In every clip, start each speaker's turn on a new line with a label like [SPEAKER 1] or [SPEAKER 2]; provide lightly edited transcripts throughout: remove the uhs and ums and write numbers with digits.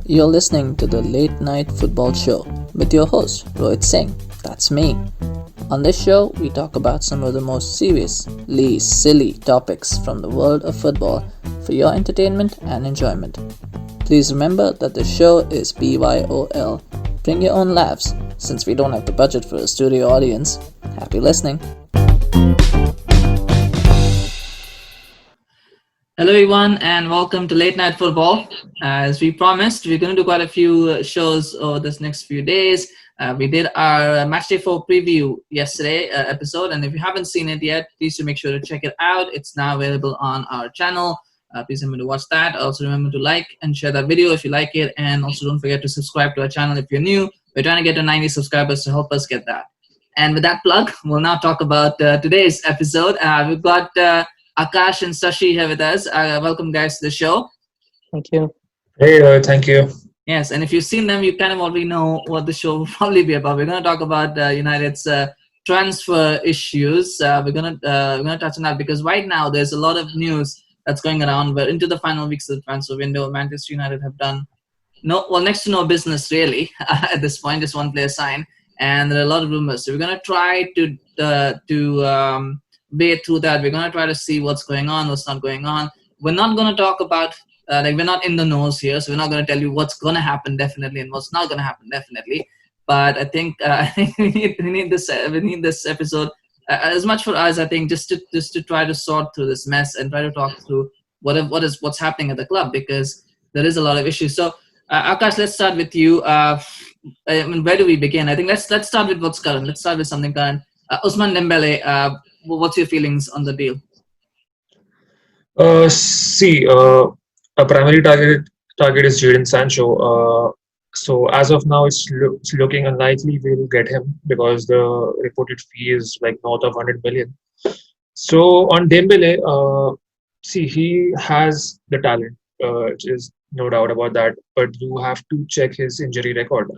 [SPEAKER 1] You're listening to the Late Night Football Show with your host, Rohit Singh. That's me. On this show, we talk about some of the most seriously silly topics from the world of football for your entertainment and enjoyment. Please remember that the show is BYOL. Bring your own laughs, since we don't have the budget for a studio audience. Happy listening. Hello, everyone, and welcome to Late Night Football. As we promised, we're going to do quite a few shows over this next few days. We did our Matchday 4 preview yesterday episode, and if you haven't seen it yet, please do make sure to check it out. It's now available on our channel. Please remember to watch that. Also remember to like and share that video if you like it, and also don't forget to subscribe to our channel if you're new. We're trying to get to 90 subscribers to help us get that. And with that plug, we'll now talk about today's episode. We've got Akash and Sashi here with us. Welcome, guys, to the show.
[SPEAKER 2] Thank you.
[SPEAKER 3] Hey, thank you.
[SPEAKER 1] Yes, and if you've seen them, you kind of already know what the show will probably be about. We're going to talk about United's transfer issues. We're going to touch on that because right now there's a lot of news that's going around. We're into the final weeks of the transfer window. Manchester United have done next to no business really at this point. Just one player signed, and there are a lot of rumors. So we're going to try to wade through that. We're going to try to see what's going on, what's not going on. We're not going to talk about we're not in the nose here, so we're not going to tell you what's going to happen definitely and what's not going to happen definitely. But I think we need this episode as much for us. I think just to try to sort through this mess and try to talk through what's happening at the club, because there is a lot of issues. So Akash, let's start with you. Where do we begin? I think let's start with what's current. Let's start with something current. Ousmane Dembele, what's your feelings on the deal?
[SPEAKER 3] A primary target is Jadon Sancho. So as of now, it's looking unlikely we'll get him because the reported fee is like north of 100 million. So on Dembele, he has the talent, is no doubt about that. But you have to check his injury record.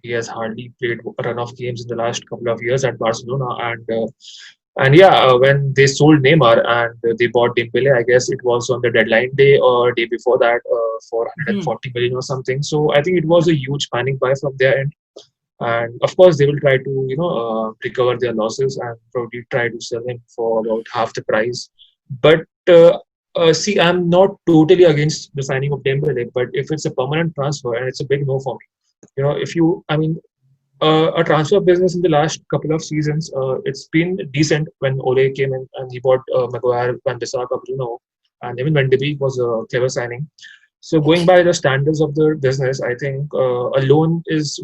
[SPEAKER 3] He has hardly played a run of games in the last couple of years at Barcelona, when they sold Neymar and they bought Dembele, I guess it was on the deadline day or day before that for 140 million or something. So I think it was a huge panic buy from their end. And of course, they will try to recover their losses and probably try to sell him for about half the price. But I'm not totally against the signing of Dembele, but if it's a permanent transfer, and it's a big no for me. A transfer business in the last couple of seasons, it's been decent when Ole came in and he bought Maguire, Van Bissaka, Bruno, and even Van de Beek was a clever signing. So going by the standards of the business, I think a loan is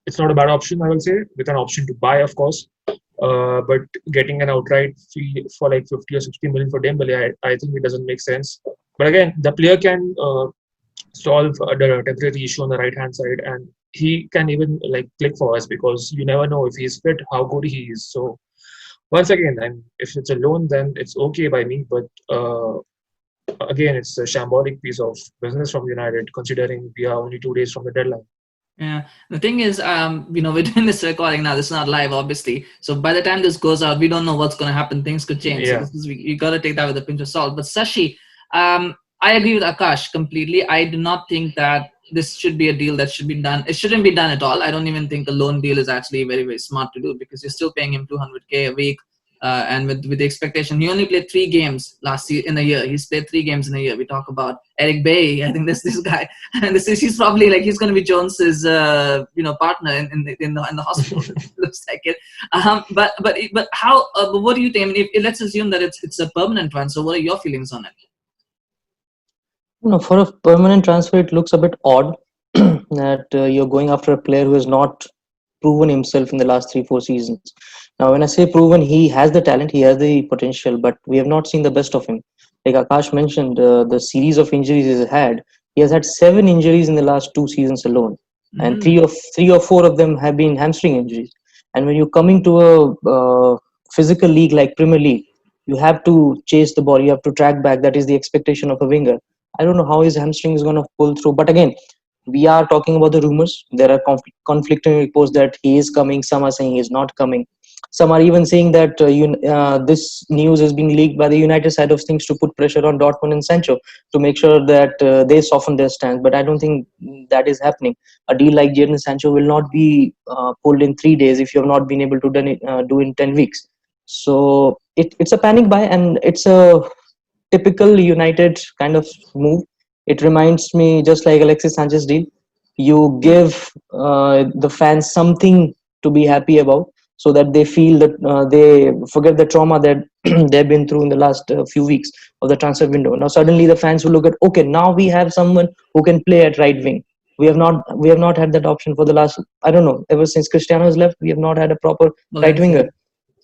[SPEAKER 3] it's not a bad option, I will say, with an option to buy, of course. But getting an outright fee for like 50 or 60 million for Dembele, I think it doesn't make sense. But again, the player can solve the temporary issue on the right-hand side, and he can even click for us because you never know if he's fit, how good he is. So once again, if it's a loan, then it's okay by me. But again, it's a shambolic piece of business from United, considering we are only 2 days from the deadline.
[SPEAKER 1] Yeah, the thing is, we're doing this recording now. This is not live, obviously. So by the time this goes out, we don't know what's going to happen. Things could change.
[SPEAKER 3] Yeah.
[SPEAKER 1] So you got to take that with a pinch of salt. But Sashi, I agree with Akash completely. I do not think that this should be a deal that should be done. It shouldn't be done at all. I don't even think a loan deal is actually very, very smart to do because you're still paying him 200K a week. And with the expectation, he only played 3 games last year in a year. He's played 3 games in a year. We talk about Eric Bailly. I think this guy, and he's probably he's going to be Jones's partner in the hospital. Looks like it. But how? What do you think? I mean, let's assume that it's a permanent transfer. What are your feelings on it?
[SPEAKER 2] No, for a permanent transfer, it looks a bit odd that you're going after a player who has not proven himself in the last 3-4 seasons. Now, when I say proven, he has the talent, he has the potential, but we have not seen the best of him. Like Akash mentioned, the series of injuries he has had 7 injuries in the last 2 seasons alone, and 3 or 4 of them have been hamstring injuries. And when you're coming to a physical league like Premier League, you have to chase the ball, you have to track back. That is the expectation of a winger. I don't know how his hamstring is going to pull through. But again, we are talking about the rumors. There are conflicting reports that he is coming. Some are saying he is not coming. Some are even saying that this news is being leaked by the United side of things to put pressure on Dortmund and Sancho to make sure that they soften their stance. But I don't think that is happening. A deal like Jadon Sancho will not be pulled in 3 days if you have not been able to do in 10 weeks. So it's a panic buy, and it's a typical United kind of move. It reminds me just like Alexis Sanchez deal. You give the fans something to be happy about, so that they feel that they forget the trauma that they've been through in the last few weeks of the transfer window. Now suddenly the fans will look at, okay, now we have someone who can play at right wing. We have not had that option for the last, I don't know, ever since Cristiano has left. We have not had a proper right winger.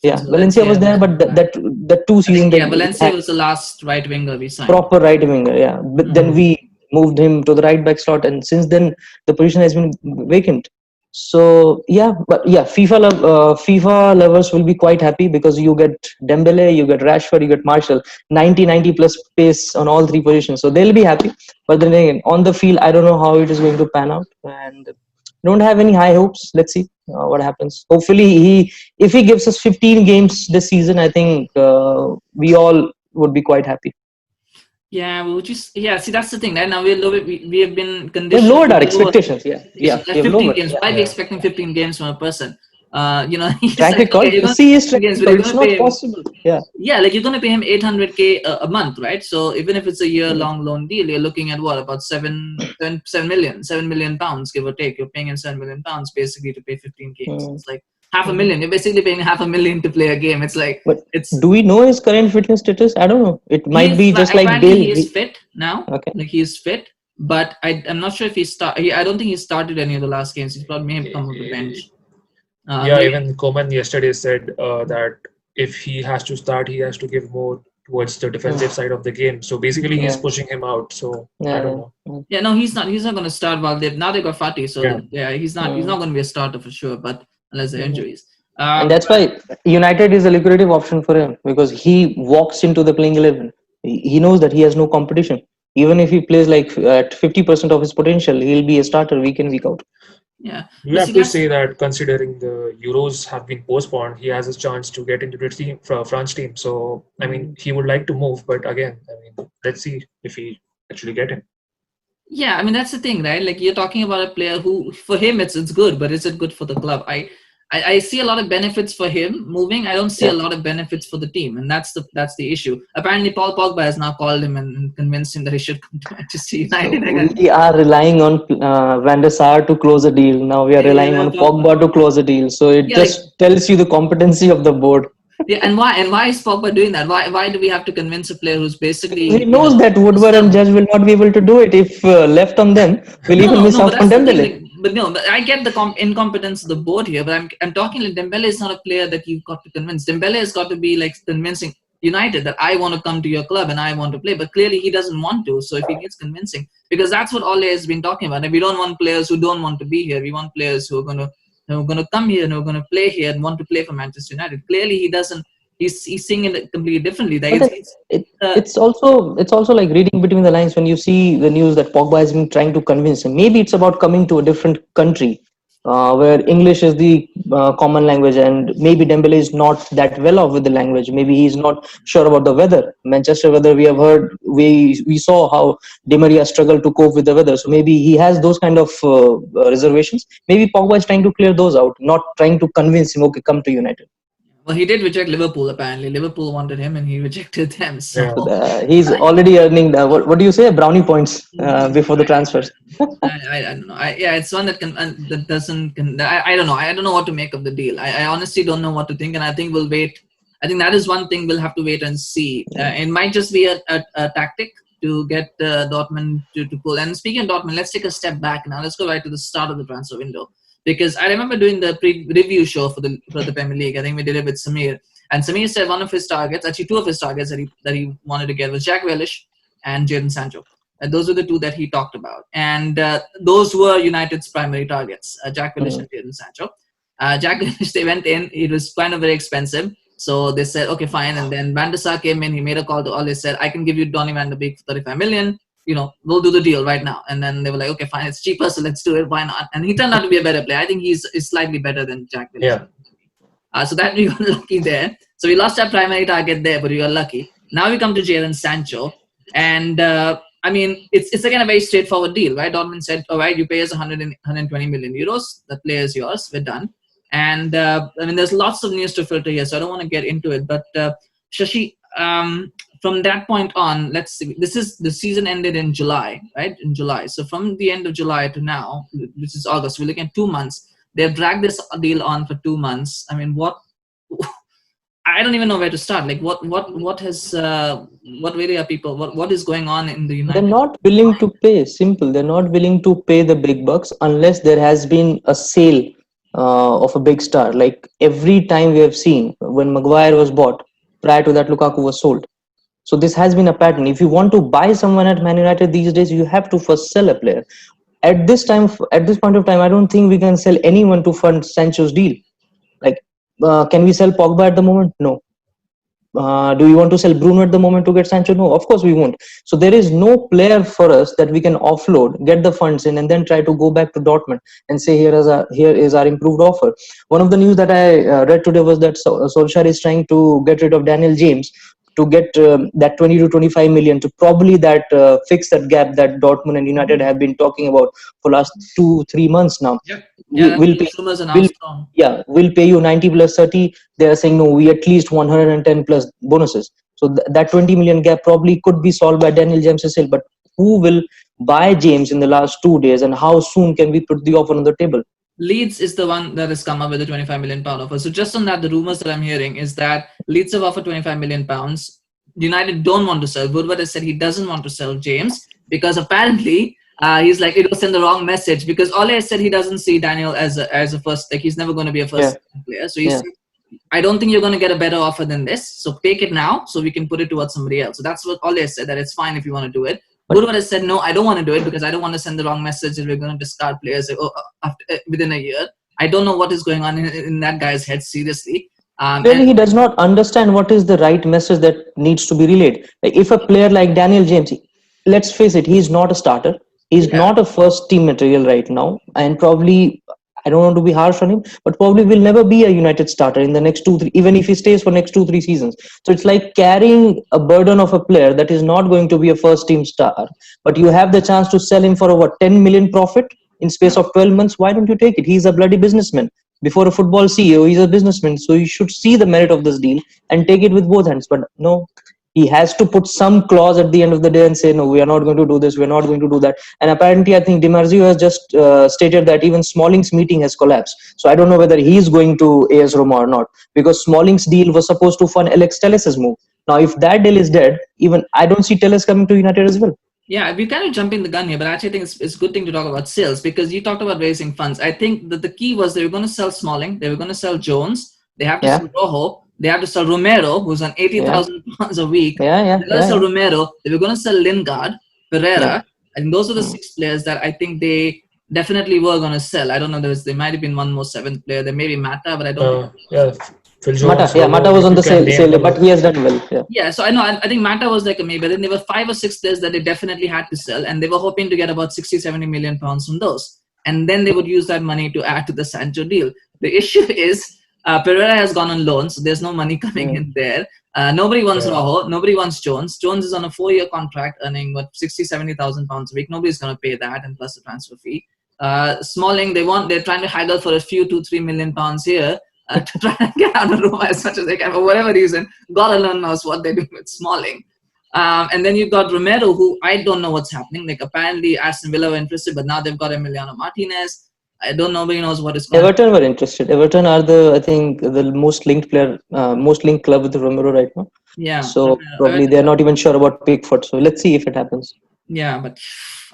[SPEAKER 2] Yeah,
[SPEAKER 1] Since
[SPEAKER 2] Valencia was there, but
[SPEAKER 1] Valencia.
[SPEAKER 2] that 2 seasons
[SPEAKER 1] Yeah,
[SPEAKER 2] that
[SPEAKER 1] Valencia was the last right winger we signed.
[SPEAKER 2] proper right winger. Yeah, but then we moved him to the right back slot, and since then the position has been vacant. So yeah, but yeah, FIFA lovers will be quite happy because you get Dembele, you get Rashford, you get Marshall, 90 plus pace on all three positions. So they'll be happy. But then again, on the field, I don't know how it is going to pan out, and don't have any high hopes. Let's see what happens. Hopefully, if he gives us 15 games this season, I think we all would be quite happy.
[SPEAKER 1] Yeah, see that's the thing. Right now we have been
[SPEAKER 2] We've
[SPEAKER 1] conditioned.
[SPEAKER 2] lowered our
[SPEAKER 1] to lower
[SPEAKER 2] expectations. Yeah, we have
[SPEAKER 1] 15
[SPEAKER 2] lowered.
[SPEAKER 1] games. Why are we
[SPEAKER 3] Yeah.
[SPEAKER 1] expecting 15 games from a person? He's
[SPEAKER 2] Track
[SPEAKER 1] like, okay,
[SPEAKER 2] record.
[SPEAKER 1] you're gonna
[SPEAKER 2] See his
[SPEAKER 1] 15
[SPEAKER 2] track
[SPEAKER 1] games, but
[SPEAKER 2] record.
[SPEAKER 1] you're
[SPEAKER 2] It's
[SPEAKER 1] gonna
[SPEAKER 2] not
[SPEAKER 1] pay him.
[SPEAKER 2] possible. Yeah.
[SPEAKER 1] Yeah, like you're gonna pay him 800K a month, right? So even if it's a year-long loan deal, you're looking at what, about 7 million pounds, give or take. You're paying him 7 million pounds basically to play 15 games.
[SPEAKER 2] Mm.
[SPEAKER 1] It's like half a million. You're basically paying half a million to play a game. It's like
[SPEAKER 2] But
[SPEAKER 1] it's
[SPEAKER 2] do we know his current fitness status? I don't know. It might be just like
[SPEAKER 1] apparently
[SPEAKER 2] Bale.
[SPEAKER 1] he is fit now.
[SPEAKER 2] Okay.
[SPEAKER 1] Like he is fit, but I'm not sure if I don't think he started any of the last games. He probably may have come off the bench.
[SPEAKER 3] Yeah, even Koeman yesterday said that if he has to start, he has to give more towards the defensive side of the game. So basically, he's
[SPEAKER 2] Yeah.
[SPEAKER 3] pushing him out. So I
[SPEAKER 2] Yeah.
[SPEAKER 3] don't know.
[SPEAKER 1] Yeah, no, he's not. He's not going to start while they now they got Fati. So
[SPEAKER 3] Yeah.
[SPEAKER 1] he's not. He's not going to be a starter for sure. But unless there are injuries,
[SPEAKER 2] And that's why United is a lucrative option for him, because he walks into the playing 11. He knows that he has no competition. Even if he plays like at 50% of his potential, he'll be a starter week in, week out.
[SPEAKER 1] yeah.
[SPEAKER 3] You
[SPEAKER 1] But
[SPEAKER 3] have
[SPEAKER 1] see,
[SPEAKER 3] to
[SPEAKER 1] that's-
[SPEAKER 3] say that considering the Euros have been postponed, he has a chance to get into the team, France team. So I mean, he would like to move, but again, I mean, let's see if he actually get him.
[SPEAKER 1] Yeah, I mean that's the thing, right? Like you're talking about a player who, for him, it's good, but is it good for the club? I see a lot of benefits for him moving. I don't see a lot of benefits for the team, and that's the issue. Apparently, Paul Pogba has now called him and convinced him that he should come to Manchester United again.
[SPEAKER 2] We are relying on Van der Sar to close a deal. Now we are relying on Pogba to close a deal. So it just tells you the competency of the board.
[SPEAKER 1] Yeah, and why is Pogba doing that? Why do we have to convince a player who's basically?
[SPEAKER 2] He knows that Woodward and Judge will not be able to do it. If left on them, we'll even miss out on Dembele.
[SPEAKER 1] But I get the incompetence of the board here. But I'm talking like Dembele is not a player that you've got to convince. Dembele has got to be like convincing United that I want to come to your club and I want to play. But clearly he doesn't want to. So if he gets convincing, because that's what Ole has been talking about. And we don't want players who don't want to be here. We want players who are going to come here and who are going to play here and want to play for Manchester United. Clearly he doesn't. He's seeing it completely differently.
[SPEAKER 2] It's also like reading between the lines when you see the news that Pogba has been trying to convince him. Maybe it's about coming to a different country where English is the common language, and maybe Dembele is not that well off with the language. Maybe he's not sure about the weather. Manchester weather, we have heard, we saw how Di Maria struggled to cope with the weather. So maybe he has those kind of reservations. Maybe Pogba is trying to clear those out, not trying to convince him, okay, come to United.
[SPEAKER 1] Well, he did reject Liverpool, apparently. Liverpool wanted him and he rejected them. So
[SPEAKER 2] he's already earning, what do you say, brownie points before the transfers.
[SPEAKER 1] I don't know. It's one that I don't know. I don't know what to make of the deal. I honestly don't know what to think, and I think we'll wait. I think that is one thing we'll have to wait and see. It might just be a tactic to get Dortmund to pull. And speaking of Dortmund, let's take a step back now. Let's go right to the start of the transfer window. Because I remember doing the pre-review show for the Premier League. I think we did it with Samir. And Samir said one of his targets, actually two of his targets that he wanted to get was Jack Grealish and Jadon Sancho. And those were the two that he talked about. And those were United's primary targets, Jack Grealish and Jadon Sancho. Jack Grealish, they went in. It was kind of very expensive. So they said, okay, fine. And then Van der Sar came in. He made a call to Ole. Said, I can give you Donny van de Beek for 35 million. We'll do the deal right now. And then they were like, okay, fine, it's cheaper, so let's do it. Why not? And he turned out to be a better player. I think he's slightly better than Jack Grealish.
[SPEAKER 3] Yeah.
[SPEAKER 1] So that we got lucky there. So we lost our primary target there, but we got lucky. Now we come to Jadon Sancho, and I mean, it's again a very straightforward deal, right? Dortmund said, all right, you pay us 120 million euros. The player is yours. We're done. And I mean, there's lots of news to filter here, so I don't want to get into it. But Shashi, from that point on, let's see. The season ended in July, right? In July. So from the end of July to now, which is August, we're looking at 2 months. They've dragged this deal on for 2 months. I mean, what? I don't even know where to start. Like, what really are people? What is going on in the United?
[SPEAKER 2] They're not willing to pay. Simple. They're not willing to pay the big bucks unless there has been a sale of a big star. Like every time we have seen when Maguire was bought, prior to that Lukaku was sold. So this has been a pattern. If you want to buy someone at Man United these days, you have to first sell a player. At this point of time, I don't think we can sell anyone to fund Sancho's deal. Like, can we sell Pogba at the moment? No. Do you want to sell Bruno at the moment to get Sancho? No, of course we won't. So there is no player for us that we can offload, get the funds in, and then try to go back to Dortmund and say here is our improved offer. One of the news that I read today was that Solskjaer is trying to get rid of Daniel James to get that 20 to 25 million to probably fix that gap that Dortmund and United have been talking about for last 2-3 months now.
[SPEAKER 1] Yep. Yeah,
[SPEAKER 2] we'll pay you 90 plus 30. They are saying no, we at least 110 plus bonuses. So that 20 million gap probably could be solved by Daniel James' sale. But who will buy James in the last 2 days, and how soon can we put the offer on the table?
[SPEAKER 1] Leeds is the one that has come up with a 25 million pound offer. So just on that, the rumors that I'm hearing is that Leeds have offered 25 million pounds. United don't want to sell. Woodward has said he doesn't want to sell James because apparently he's like, it will send the wrong message, because Ole has said he doesn't see Daniel as a first, like he's never going to be a first player. So he's I don't think you're going to get a better offer than this. So take it now so we can put it towards somebody else. So that's what Ole has said, that it's fine if you want to do it. Woodward has said, no, I don't want to do it because I don't want to send the wrong message that we're going to discard players within a year. I don't know what is going on in that guy's head, seriously.
[SPEAKER 2] Really, he does not understand what is the right message that needs to be relayed. Like if a player like Daniel James, let's face it, he's not a starter. He's not a first team material right now. And probably, I don't want to be harsh on him, but probably will never be a United starter in the next 2-3, even if he stays for next 2-3 seasons. So it's like carrying a burden of a player that is not going to be a first team star, but you have the chance to sell him for 10 million profit in space of 12 months. Why don't you take it? He's a bloody businessman. Before a football CEO, he's a businessman. So you should see the merit of this deal and take it with both hands. But no, he has to put some clause at the end of the day and say, no, we are not going to do this, we are not going to do that. And apparently, I think Di Marzio has just stated that even Smalling's meeting has collapsed. So I don't know whether he is going to AS Roma or not, because Smalling's deal was supposed to fund Alex Telles' move. Now, if that deal is dead, even I don't see Telles coming to United as well.
[SPEAKER 1] Yeah, we're kind of jumping the gun here, but actually I think it's a good thing to talk about sales, because you talked about raising funds. I think that the key was they were going to sell Smalling, they were going to sell Jones, they have to sell Rojo, they have to sell Romero, who's on 80,000 pounds a week. They're going to sell Romero. They were going to sell Lingard, Pereira. And those are the 6 players that I think they definitely were going to sell. I don't know. There might have been one more 7th player. There may be Mata, but I don't know.
[SPEAKER 2] Mata was on the sale, but he has done well.
[SPEAKER 1] Yeah, so I know. I think Mata was like a maybe. Then there were 5 or 6 players that they definitely had to sell, and they were hoping to get about 60-70 million pounds from those. And then they would use that money to add to the Sancho deal. The issue is, Pereira has gone on loan, so there's no money coming in there. Nobody wants Rojo. Nobody wants Jones. Jones is on a 4-year contract, earning 60-70,000 pounds a week. Nobody's going to pay that, and plus the transfer fee. Smalling, they're trying to haggle for a few 2-3 million pounds here to try and get out of Roma as much as they can for whatever reason. God alone knows what they're doing with Smalling. And then you've got Romero, who I don't know what's happening. Like apparently Aston Villa were interested, but now they've got Emiliano Martinez. I don't know. Nobody knows what is going on.
[SPEAKER 2] Everton were interested. Everton are I think the most linked club with Romero right now.
[SPEAKER 1] Yeah.
[SPEAKER 2] So probably they're not even sure about Pickford. So let's see if it happens.
[SPEAKER 1] Yeah, but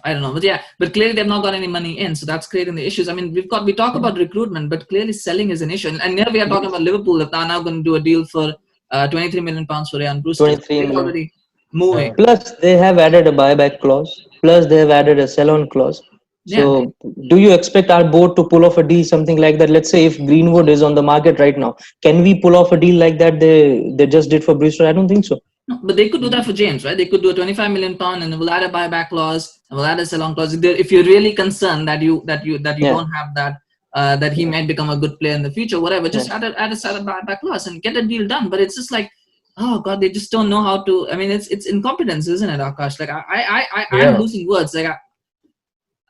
[SPEAKER 1] I don't know. But clearly they've not got any money in, so that's creating the issues. I mean, we talk about recruitment, but clearly selling is an issue. And here we are talking about Liverpool that are now going to do a deal for 23 million pounds for Ryan Brewster.
[SPEAKER 2] 23 million.
[SPEAKER 1] Already moving.
[SPEAKER 2] Plus they have added a buyback clause. Plus they have added a sell-on clause. So do you expect our board to pull off a deal, something like that? Let's say if Greenwood is on the market right now, can we pull off a deal like that they just did for Brewster? I don't think so.
[SPEAKER 1] No, but they could do that for James, right? They could do a 25 million pound, and we'll add a buyback clause, and we'll add a sell-on clause. If you're really concerned that you don't have that that he might become a good player in the future, whatever. Just
[SPEAKER 2] Yeah.
[SPEAKER 1] add a back clause and get a deal done. But it's just like, oh God, they just don't know how to. I mean, it's incompetence, isn't it, Akash? Like I'm
[SPEAKER 3] Yeah.
[SPEAKER 1] losing words. Like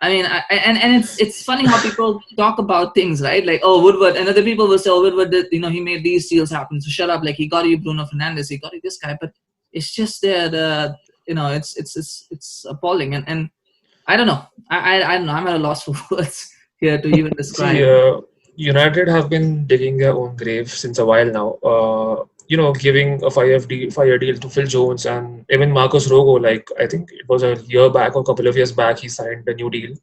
[SPEAKER 1] and it's funny how people talk about things, right? Like, oh, Woodward, and other people will say, oh, Woodward did, he made these deals happen. So shut up. Like, he got you Bruno Fernandes, he got you this guy, but it's just the it's appalling, and I don't know. I don't know. I'm at a loss for words here to even describe.
[SPEAKER 3] See, United have been digging their own grave since a while now. Giving a 5-year deal to Phil Jones and even Marcos Rojo. Like I think it was a year back or a couple of years back, he signed a new deal.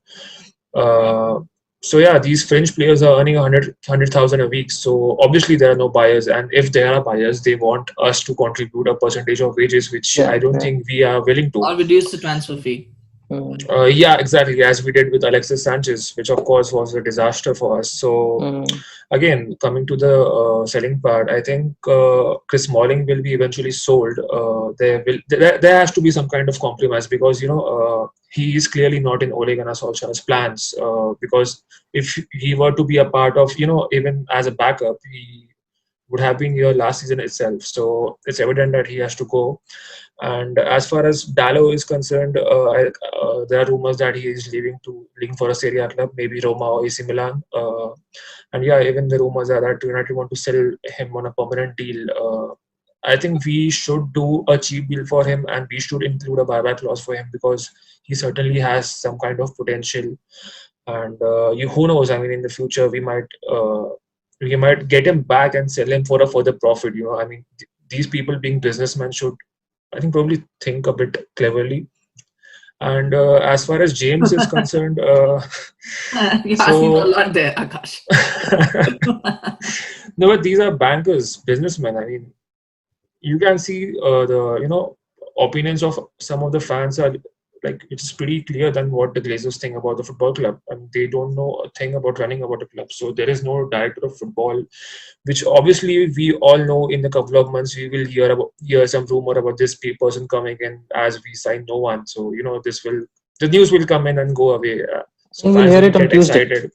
[SPEAKER 3] So yeah, these French players are earning 100,000 a week. So obviously there are no buyers, and if there are buyers, they want us to contribute a percentage of wages, which
[SPEAKER 2] Yeah,
[SPEAKER 3] I don't
[SPEAKER 2] yeah.
[SPEAKER 3] think we are willing to.
[SPEAKER 1] Or reduce the transfer fee.
[SPEAKER 3] Yeah, exactly, as we did with Alexis Sanchez, which of course was a disaster for us. So again, coming to the selling part, I think Chris Smalling will be eventually sold. There has to be some kind of compromise because he is clearly not in Ole Gunnar Solskjaer's plans. Because if he were to be a part of even as a backup, he would have been here last season itself. So it's evident that he has to go. And as far as Dalot is concerned, there are rumors that he is leaving for a Serie A club, maybe Roma or AC Milan. And yeah, even the rumors are that United want to sell him on a permanent deal. I think we should do a cheap deal for him, and we should include a buyback clause for him because he certainly has some kind of potential. And who knows? I mean, in the future, we might get him back and sell him for a further profit. I mean, these people being businessmen should, I think, probably think a bit cleverly. And as far as James is concerned,
[SPEAKER 1] You're asking for a lot there, Akash.
[SPEAKER 3] No, but these are bankers, businessmen. I mean, you can see the opinions of some of the fans are like it's pretty clear than what the Glazers think about the football club, and they don't know a thing about running about a club. So there is no director of football, which obviously we all know. In a couple of months, we will hear some rumor about this person coming in as we sign no one. So the news will come in and go away. So
[SPEAKER 2] we'll
[SPEAKER 3] fans
[SPEAKER 2] hear
[SPEAKER 3] will
[SPEAKER 2] it on
[SPEAKER 3] get
[SPEAKER 2] Tuesday.
[SPEAKER 3] excited.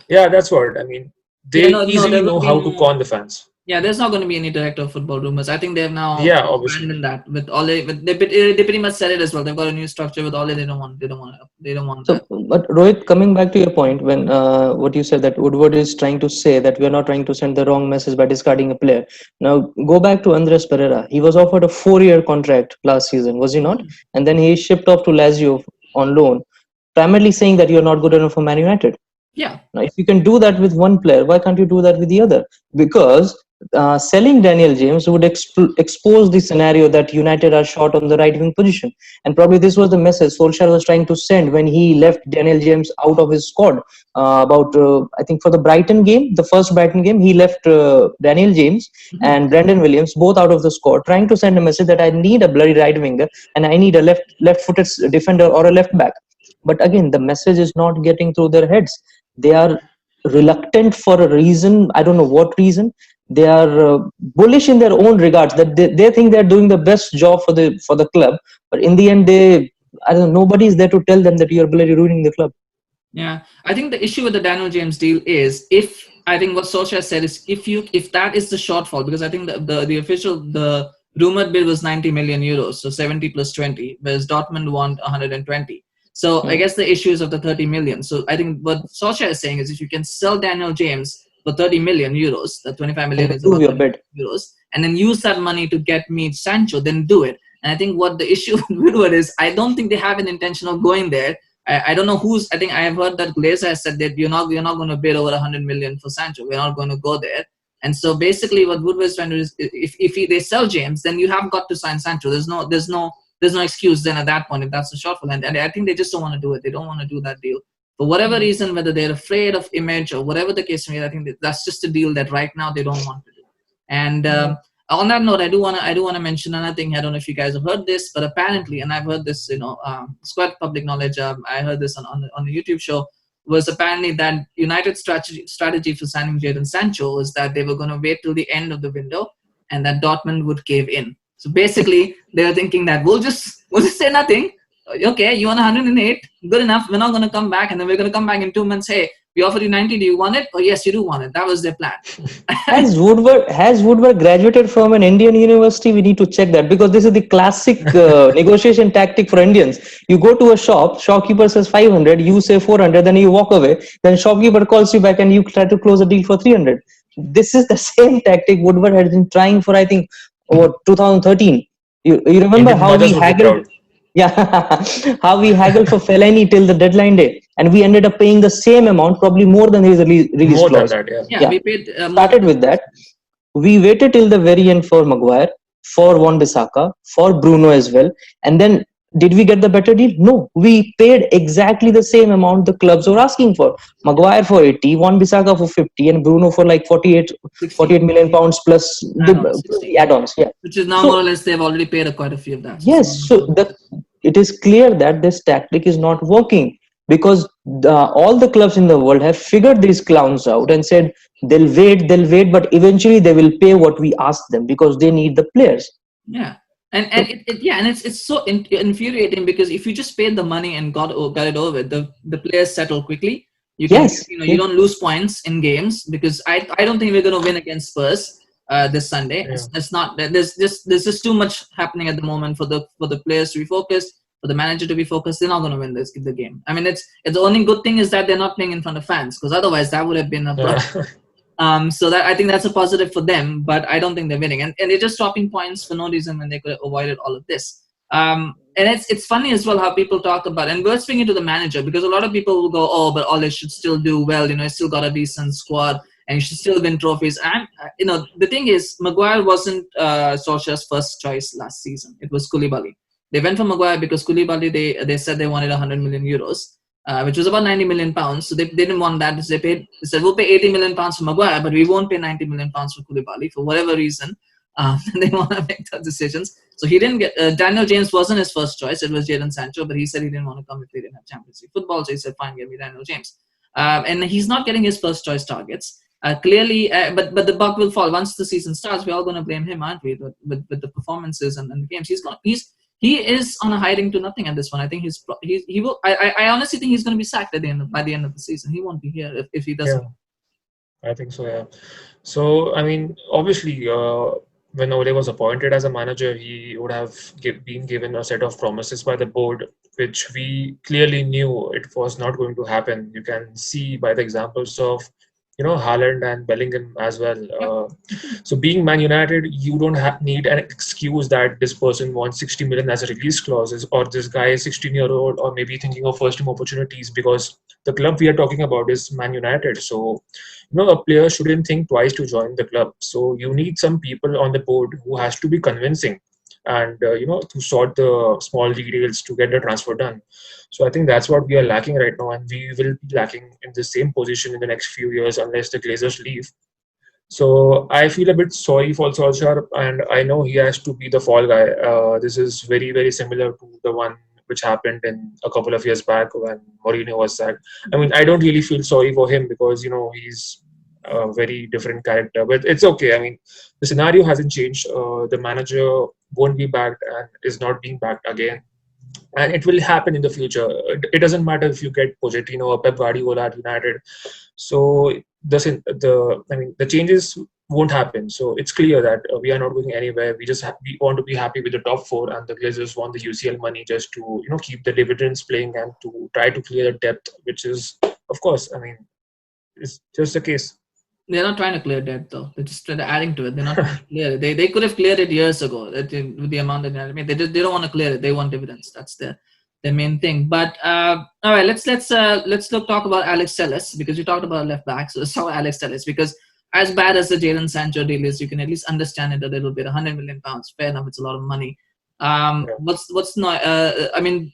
[SPEAKER 1] Yeah,
[SPEAKER 3] that's what I mean. They easily know how to con the fans.
[SPEAKER 1] Yeah, there's not going to be any director of football rumors. I think they've now
[SPEAKER 3] obviously
[SPEAKER 1] abandoned that with Ole. They pretty much said it as well. They've got a new structure with Ole. They don't want
[SPEAKER 2] So,
[SPEAKER 1] that.
[SPEAKER 2] but Rohit, coming back to your point, when what you said that Woodward is trying to say that we are not trying to send the wrong message by discarding a player. Now, go back to Andres Pereira. He was offered a 4-year contract last season, was he not? And then he shipped off to Lazio on loan, primarily saying that you're not good enough for Man United.
[SPEAKER 1] Yeah.
[SPEAKER 2] Now, if you can do that with one player, why can't you do that with the other? Because selling Daniel James would expose the scenario that United are short on the right wing position, and probably this was the message Solskjaer was trying to send when he left Daniel James out of his squad. I think for the Brighton game, the first Brighton game, he left Daniel James and Brendan Williams both out of the squad, trying to send a message that I need a bloody right winger and I need a left-footed defender or a left back. But again, the message is not getting through their heads. They are reluctant for a reason. I don't know what reason. They are bullish in their own regards that they think they're doing the best job for the club, but in the end, nobody is there to tell them that you're bloody ruining the club.
[SPEAKER 1] Yeah, I think the issue with the Daniel James deal is I think what Solskjaer said is if that is the shortfall, because I think the rumored bid was 90 million euros, so 70 plus 20, whereas Dortmund want 120. So I guess the issue is of the 30 million. So I think what Solskjaer is saying is if you can sell Daniel James for 30 million euros, the 25 million is about 30 million euros, and then use that money to get me Sancho, then do it. And I think what the issue with Woodward is, I don't think they have an intention of going there. I don't know I think I have heard that Glazer has said that you're not going to bid over 100 million for Sancho. We're not going to go there. And so basically what Woodward is trying to do is if they sell James, then you have got to sign Sancho. There's no excuse then at that point if that's the shortfall. And I think they just don't want to do it. They don't want to do that deal. For whatever reason, whether they're afraid of image or whatever the case may be, I think that's just a deal that right now they don't want to do. And on that note, I do want to mention another thing. I don't know if you guys have heard this, but apparently, and I've heard this, it's quite public knowledge. I heard this on the YouTube show. Was apparently that United's strategy for signing Jadon Sancho was that they were going to wait till the end of the window, and that Dortmund would cave in. So basically, they were thinking that we'll just say nothing. Okay, you want 108, good enough. We're not going to come back, and then we're going to come back in 2 months. Hey, We offered you 90. Do you want it? Oh, yes, you do want it. That was their plan.
[SPEAKER 2] Has Woodward graduated from an Indian university? We need to check that, because this is the classic negotiation tactic for Indians. You go to a shop, shopkeeper says 500, you say 400, then you walk away. Then shopkeeper calls you back and you try to close a deal for 300. This is the same tactic Woodward has been trying for, I think, over 2013. You remember
[SPEAKER 3] Indian
[SPEAKER 2] how we
[SPEAKER 3] mothers would be
[SPEAKER 2] haggled?
[SPEAKER 3] proud.
[SPEAKER 2] Yeah, how we haggled for Fellaini till the deadline day, and we ended up paying the same amount, probably more than his release
[SPEAKER 3] More than
[SPEAKER 2] clause.
[SPEAKER 3] that, yeah.
[SPEAKER 1] Yeah,
[SPEAKER 2] Yeah.
[SPEAKER 1] we paid more
[SPEAKER 2] Started
[SPEAKER 1] than
[SPEAKER 2] with that. We waited till the very end for Maguire, for Wan-Bissaka, for Bruno as well, and then did we get the better deal? No, we paid exactly the same amount the clubs were asking for. Maguire for 80, Wan-Bissaka for 50, and Bruno for like 48
[SPEAKER 1] 60,
[SPEAKER 2] million pounds plus
[SPEAKER 1] add-ons,
[SPEAKER 2] the
[SPEAKER 1] 60.
[SPEAKER 2] add-ons. Yeah.
[SPEAKER 1] Which is now
[SPEAKER 2] So
[SPEAKER 1] more or less they've already paid quite a few of that.
[SPEAKER 2] yes, so it is clear that this tactic is not working, because all the clubs in the world have figured these clowns out and said they'll wait, but eventually they will pay what we ask them, because they need the players.
[SPEAKER 1] Yeah, and it's so infuriating, because if you just paid the money and got it over with, the players settle quickly. You can,
[SPEAKER 2] Yes,
[SPEAKER 1] you
[SPEAKER 2] yeah.
[SPEAKER 1] don't lose points in games, because I don't think we're going to win against Spurs this Sunday.
[SPEAKER 3] Yeah.
[SPEAKER 1] It's not, there's just too much happening at the moment for the players to be focused, for the manager to be focused. They're not going to win the game. I mean, it's the only good thing is that they're not playing in front of fans, because otherwise that would have been a problem. So that, I think that's a positive for them, but I don't think they're winning, and they're just dropping points for no reason when they could have avoided all of this. And it's funny as well how people talk about, and we're speaking to the manager, because a lot of people will go, oh, but Ole should still do well, he's still got a decent squad and he should still win trophies. And the thing is, Maguire wasn't Solskjaer's first choice last season. It was Koulibaly. They went for Maguire because Koulibaly, they said they wanted 100 million euros. Which was about 90 million pounds. So they didn't want that. They said, we'll pay 80 million pounds for Maguire, but we won't pay 90 million pounds for Koulibaly for whatever reason. They want to make those decisions. So he didn't get, Daniel James wasn't his first choice. It was Jadon Sancho, but he said he didn't want to come if they didn't have Champions League football. So he said, fine, give me Daniel James. And he's not getting his first choice targets. Clearly, but the buck will fall. Once the season starts, we're all going to blame him, aren't we? With the performances and the games. He is on a hiding to nothing at this one. I think he will. I honestly think he's going to be sacked by the end of the season. He won't be here if he doesn't.
[SPEAKER 3] Yeah, I think so. Yeah. So I mean, obviously, when Ole was appointed as a manager, he would have been given a set of promises by the board, which we clearly knew it was not going to happen. You can see by the examples of Haaland and Bellingham as well. So being Man United, you don't need an excuse that this person wants 60 million as a release clauses, or this guy is 16-year-old, or maybe thinking of first team opportunities, because the club we are talking about is Man United. So a player shouldn't think twice to join the club. So you need some people on the board who has to be convincing, and to sort the small details to get the transfer done. So I think that's what we are lacking right now, and we will be lacking in the same position in the next few years unless the Glazers leave. So I feel a bit sorry for Solskjaer, and I know he has to be the fall guy. This is very, very similar to the one which happened in a couple of years back when Mourinho was sacked. I mean, I don't really feel sorry for him, because he's a very different character, but it's okay. I mean, the scenario hasn't changed. The manager won't be backed and is not being backed again, and it will happen in the future. It doesn't matter if you get Pochettino or Pep Guardiola at United. So the changes won't happen. So it's clear that we are not going anywhere. We want to be happy with the top four, and the Glazers want the UCL money just to keep the dividends playing and to try to clear the debt, which is, of course, I mean, it's just the case.
[SPEAKER 1] They're not trying to clear debt, though. They're just adding to it. They're not trying to clear it. They could have cleared it years ago with the amount that I mean. They don't want to clear it. They want dividends. That's their main thing. But all right, let's talk about Alex Telles, because you talked about left back. So let's talk about Alex Telles, because as bad as the Jadon Sancho deal is, you can at least understand it a little bit. 100 million pounds, fair enough. It's a lot of money. What's not? I mean,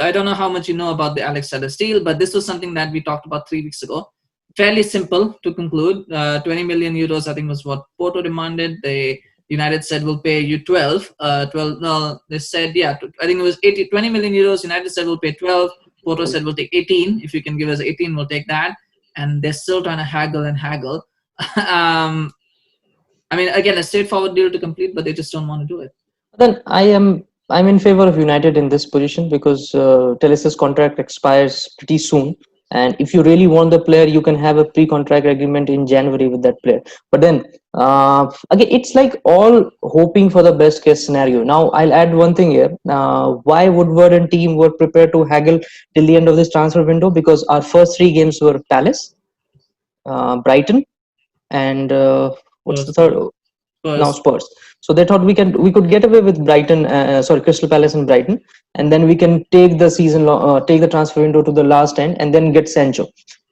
[SPEAKER 1] I don't know how much you know about the Alex Telles deal, but this was something that we talked about 3 weeks ago. Fairly simple to conclude. 20 million euros, I think, was what Porto demanded. United said, we'll pay you 12. No, they said, I think it was 20 million euros. United said, we'll pay 12. Porto said, we'll take 18. If you can give us 18, we'll take that. And they're still trying to haggle and haggle. I mean, again, a straightforward deal to complete, but they just don't want to do it.
[SPEAKER 2] Then I'm in favor of United in this position, because Telles' contract expires pretty soon. And if you really want the player, you can have a pre-contract agreement in January with that player. But then again, it's like all hoping for the best case scenario. Now I'll add one thing here. Why Woodward and team were prepared to haggle till the end of this transfer window? Because our first three games were Palace, Brighton, and what's the third? Now Spurs. So they thought we could get away with Brighton, Crystal Palace and Brighton, and then we can take the take the transfer window to the last end, and then get Sancho.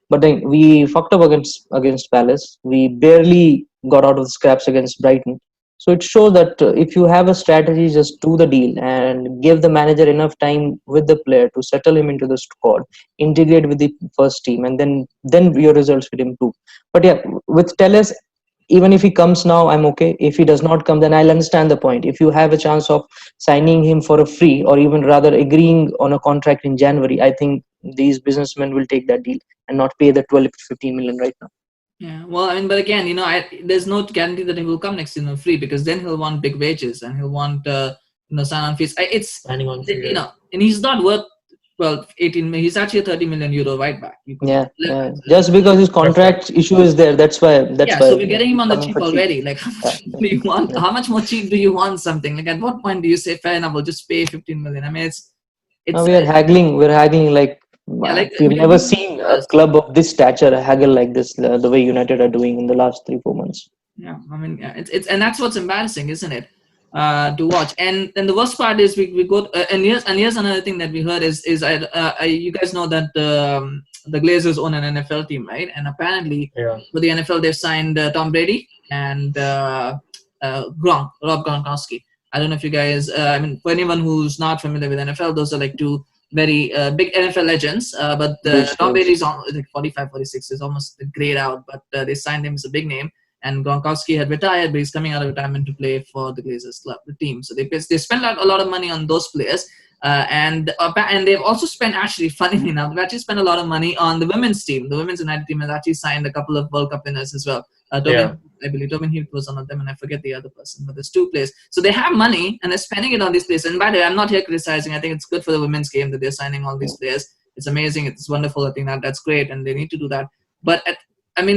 [SPEAKER 2] But then we fucked up against Palace. We barely got out of the scraps against Brighton. So it shows that if you have a strategy, just do the deal and give the manager enough time with the player to settle him into the squad, integrate with the first team, and then your results will improve. But yeah, with Telles, even if he comes now, I'm okay. If he does not come, then I'll understand the point. If you have a chance of signing him for a free, or even rather agreeing on a contract in January, I think these businessmen will take that deal and not pay the 12 to 15 million right now.
[SPEAKER 1] Yeah, well, I mean, but again, there's no guarantee that he will come next season free, because then he'll want big wages and he'll want sign-on fees.
[SPEAKER 3] Signing on fee,
[SPEAKER 1] and he's not worth 18. He's actually a 30 million euro right back.
[SPEAKER 2] Yeah. Just because his contract issue is there, that's why.
[SPEAKER 1] So we're getting him on the cheap already. Like, how much do you want? How much more cheap do you want something? Like, at what point do you say, fair enough, we'll just pay 15 million? I mean, it's.
[SPEAKER 2] No, we're haggling like. We've never seen a club of this stature haggle like this, the way United are doing in the last 3-4 months.
[SPEAKER 1] Yeah, I mean, it's and that's what's embarrassing, isn't it? To watch. And the worst part is we go and here's another thing that we heard is you guys know that the Glazers own an NFL team, right? And apparently for the NFL they've signed Tom Brady and Rob Gronkowski. I don't know if you guys I mean, for anyone who's not familiar with NFL, those are like two very big NFL legends, but Tom Brady's on like 45, 46 is almost grayed out, but they signed him as a big name. And Gronkowski had retired, but he's coming out of retirement to play for the Glazers club, the team. So they spent a lot of money on those players, and they've also spent, actually, funny enough, they've actually spent a lot of money on the women's team. The women's United team has actually signed a couple of World Cup winners as well. I believe Tobin Heath was one of them, and I forget the other person, but there's two players. So they have money, and they're spending it on these players. And by the way, I'm not here criticizing. I think it's good for the women's game that they're signing all these players. It's amazing. It's wonderful. I think that's great, and they need to do that. But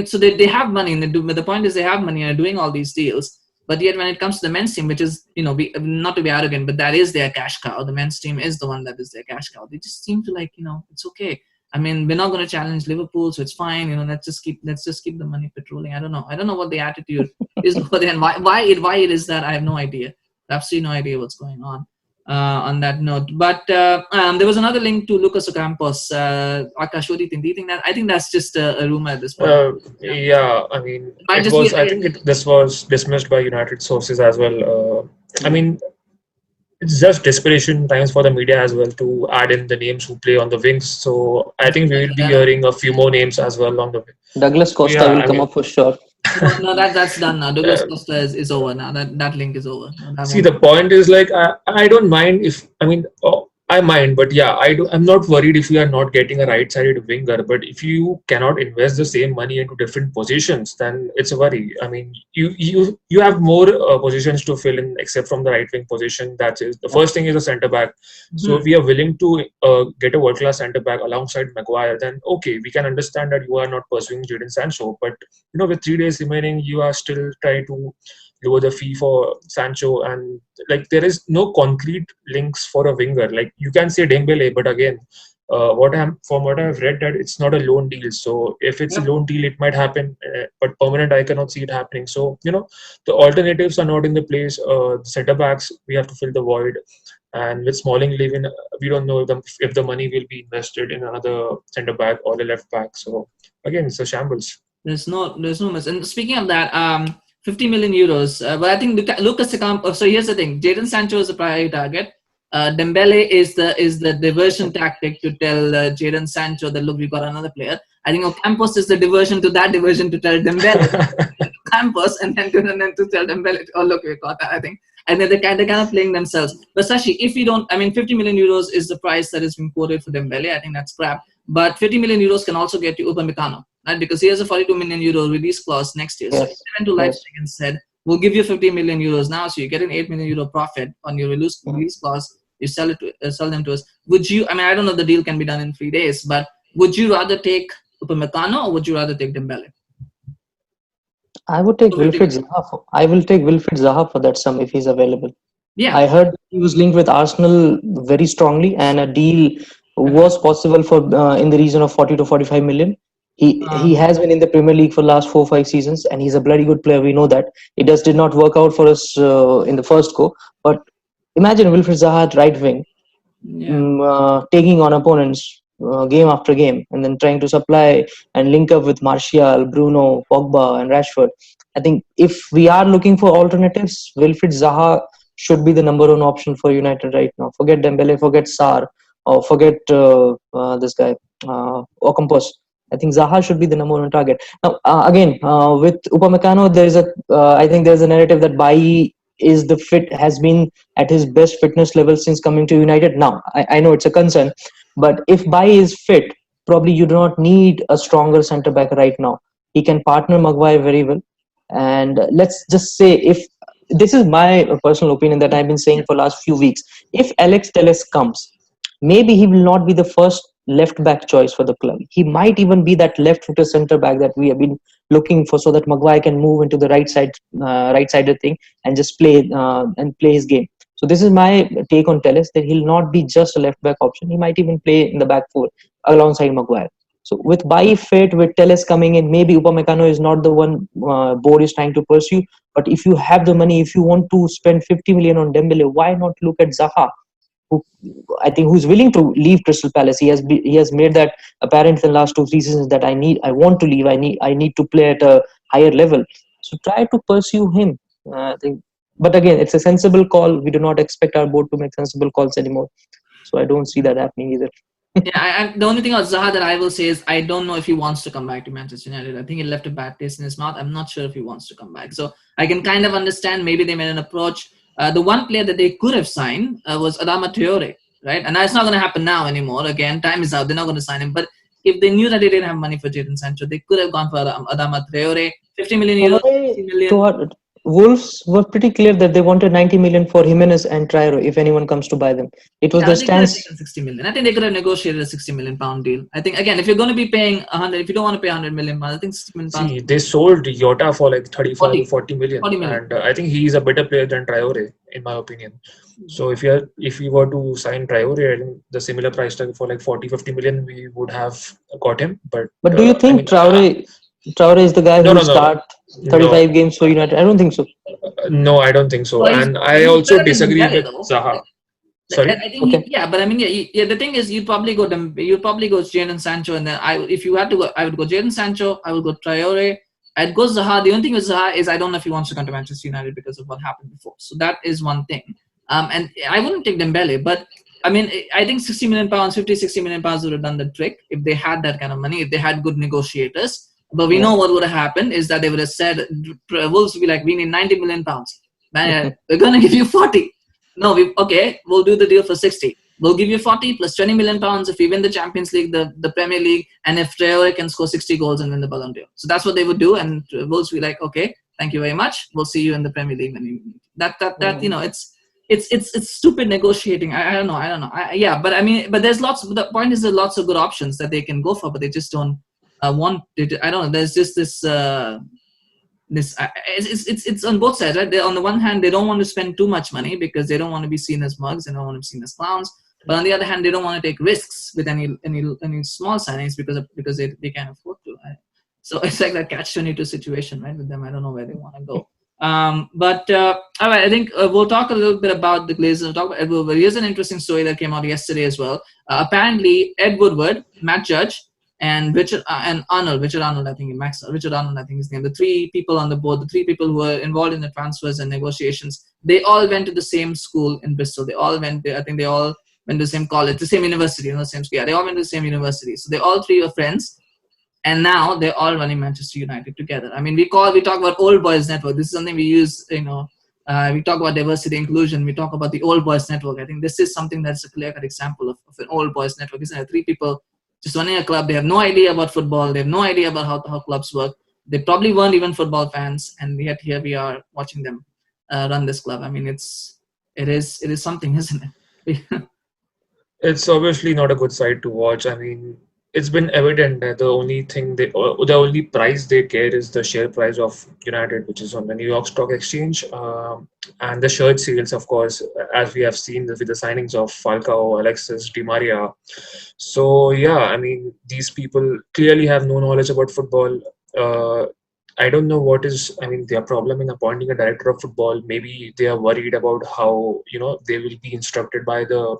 [SPEAKER 1] so they have money, and they do. But the point is, they have money and are doing all these deals. But yet, when it comes to the men's team, which is, not to be arrogant, but that is their cash cow. The men's team is the one that is their cash cow. They just seem to it's okay. I mean, we're not going to challenge Liverpool, so it's fine. Let's just keep the money patrolling. I don't know what the attitude is over there, and why it is that. I have no idea. Absolutely no idea what's going on. On that note, but there was another link to Lucas Ocampos. Akash, what do you think? Do you think that? I think that's just a rumor at this point.
[SPEAKER 3] I mean, this was dismissed by United sources as well. I mean, it's just desperation times for the media as well to add in the names who play on the wings. So I think we will be hearing a few more names as well on the wing.
[SPEAKER 2] Douglas Costa will come up for sure.
[SPEAKER 1] No, that's done now. Douglas Costa is over now. That link is over.
[SPEAKER 3] See, the point is I don't mind I mind, but I'm not worried if you are not getting a right-sided winger. But if you cannot invest the same money into different positions, then it's a worry. I mean, you have more positions to fill in except from the right wing position. That is the first thing is a centre back. So if we are willing to get a world-class centre back alongside Maguire, then okay, we can understand that you are not pursuing Jadon Sancho. But with 3 days remaining, you are still trying to lower the fee for Sancho, and there is no concrete links for a winger. You can say Dembele, but again, from what I've read, that it's not a loan deal. So if it's a loan deal, it might happen, but permanent, I cannot see it happening. So the alternatives are not in the place. The centre backs, we have to fill the void, and with Smalling leaving, we don't know if the money will be invested in another centre back or the left back. So again, it's a shambles.
[SPEAKER 1] There's no mess. And speaking of that, 50 million euros. But I think Lucas Ocampos. So here's the thing: Jadon Sancho is a priority target. Dembele is the diversion tactic to tell Jadon Sancho that look, we got another player. I think Ocampos is the diversion to tell Dembele Ocampos, and then to tell Dembele, oh look, we got that. I think, and then they're kind of playing themselves. But Sashi, if you don't, 50 million euros is the price that has been quoted for Dembele. I think that's crap. But 50 million euros can also get you Upamecano, right? Because he has a 42 million euro release clause next year. So he went to Leipzig and said, we'll give you 50 million euros now, so you get an 8 million euro profit on your release clause. You sell them to us. Would you? I don't know if the deal can be done in 3 days, but would you rather take Upamecano or would you rather take Dembele?
[SPEAKER 2] I would take
[SPEAKER 1] Who would you
[SPEAKER 2] Wilfried
[SPEAKER 1] take?
[SPEAKER 2] Zaha. I will take Wilfried Zaha for that sum if he's available.
[SPEAKER 1] Yeah.
[SPEAKER 2] I heard he was linked with Arsenal very strongly, and a deal was possible for in the region of 40 to 45 million. He has been in the Premier League for the last 4 5 seasons, and he's a bloody good player. We know that it just did not work out for us in the first go. But imagine Wilfried Zaha at right wing,
[SPEAKER 1] Yeah.
[SPEAKER 2] taking on opponents game after game, and then trying to supply and link up with Martial, Bruno, Pogba, and Rashford. I think if we are looking for alternatives, Wilfried Zaha should be the number one option for United right now. Forget Dembele, forget Sarr, or forget this guy, Ocampos. I think Zaha should be the number one target. Now, again, with Upamecano, I think there's a narrative that Bailly is the fit has been at his best fitness level since coming to United. Now, I know it's a concern, but if Bailly is fit, probably you do not need a stronger centre back right now. He can partner Maguire very well. And let's just say, if this is my personal opinion that I've been saying for last few weeks, if Alex Telles comes, maybe he will not be the first left back choice for the club. He might even be that left footed centre back that we have been looking for, so that Maguire can move into the right sided thing and just play his game. So this is my take on Telles, that he'll not be just a left back option. He might even play in the back four alongside Maguire. So with Bailly fit, with Telles coming in, maybe Upamecano is not the one Board is trying to pursue. But if you have the money, if you want to spend 50 million on Dembele, why not look at Zaha, who I think who's willing to leave Crystal Palace. He has made that apparent in the last 2 3 seasons that I want to leave. I need to play at a higher level. So try to pursue him. I think, but again, it's a sensible call. We do not expect our board to make sensible calls anymore. So I don't see that happening either.
[SPEAKER 1] Yeah, the only thing about Zaha that I will say is I don't know if he wants to come back to Manchester United. I think he left a bad taste in his mouth. I'm not sure if he wants to come back. So I can kind of understand maybe they made an approach. The one player that they could have signed was Adama Traore, right? And that's not going to happen now anymore. Again, time is out. They're not going to sign him. But if they knew that they didn't have money for Jadon Sancho, they could have gone for Adama Traore. 50 million euros, 50 million.
[SPEAKER 2] Wolves were pretty clear that they wanted 90 million for Jimenez and Traore if anyone comes to buy them. It was the
[SPEAKER 1] they could have
[SPEAKER 2] stance.
[SPEAKER 1] taken 60 million. I think they could have negotiated a 60 million pound deal. I think, again, if you're going to be paying 100, if you don't want to pay 100 million pounds, I think 60 million pounds.
[SPEAKER 3] See, they sold Jota for like 35 to 40 million.
[SPEAKER 1] 40 million.
[SPEAKER 3] And I think he is a better player than Traore, in my opinion. So if you were to sign Traore, I think the similar price tag for like 40-50 million, we would have got him. But
[SPEAKER 2] do you think Traore is the guy who will start 35 games for United? I don't think so.
[SPEAKER 3] No, I don't think so.
[SPEAKER 1] Well,
[SPEAKER 3] and I also disagree with Zaha. Sorry.
[SPEAKER 1] I think but I mean, the thing is, you'd probably go Jadon Sancho, and then if you had to go, I would go Jadon Sancho, I would go Traore, I'd go Zaha. The only thing with Zaha is I don't know if he wants to come to Manchester United because of what happened before. So that is one thing. And I wouldn't take Dembele, but I mean, I think 60 million pounds, 50-60 million pounds would have done the trick if they had that kind of money, if they had good negotiators. But we know what would have happened is that they would have said, Wolves would be like, we need 90 million pounds. Man, we're going to give you 40. No, we'll do the deal for 60. We'll give you 40 plus 20 million pounds if we win the Champions League, the Premier League, and if Traore can score 60 goals and win the Ballon d'Or. So that's what they would do, and Wolves will be like, okay, thank you very much. We'll see you in the Premier League. It's stupid negotiating. I don't know. But I mean, but there's lots. The point is, there's lots of good options that they can go for, but they just don't want it. I don't know. There's just this. It's on both sides, right? On the one hand, they don't want to spend too much money because they don't want to be seen as mugs, they don't want to be seen as clowns. But on the other hand, they don't want to take risks with any small signings because they can't afford to. Right? So it's like that catch-22 situation, right? With them, I don't know where they want to go. All right, I think we'll talk a little bit about the Glazers. We'll talk about Ed Woodward. Here's an interesting story that came out yesterday as well. Apparently, Ed Woodward, Matt Judge, and Richard Arnold, I think Richard Arnold, I think his name. The three people on the board, the three people who were involved in the transfers and negotiations, they all went to the same school in Bristol. They all went to the same college, the same university, the same school. Yeah, they all went to the same university. So they all three were friends. And now they're all running Manchester United together. I mean, we talk about old boys network. This is something we use, we talk about diversity, inclusion. We talk about the old boys network. I think this is something that's a clear-cut example of an old boys network. Isn't it? Three people just running a club. They have no idea about football. They have no idea about how clubs work. They probably weren't even football fans. And yet here we are watching them run this club. I mean, it is something, isn't it?
[SPEAKER 3] It's obviously not a good sight to watch. I mean, it's been evident that the only price they care is the share price of United, which is on the New York Stock Exchange, and the shirt sales, of course, as we have seen with the signings of Falcao, Alexis, Di Maria. So yeah, I mean, these people clearly have no knowledge about football. Uh, I don't know what is, I mean, their problem in appointing a director of football. Maybe they are worried about how, they will be instructed by the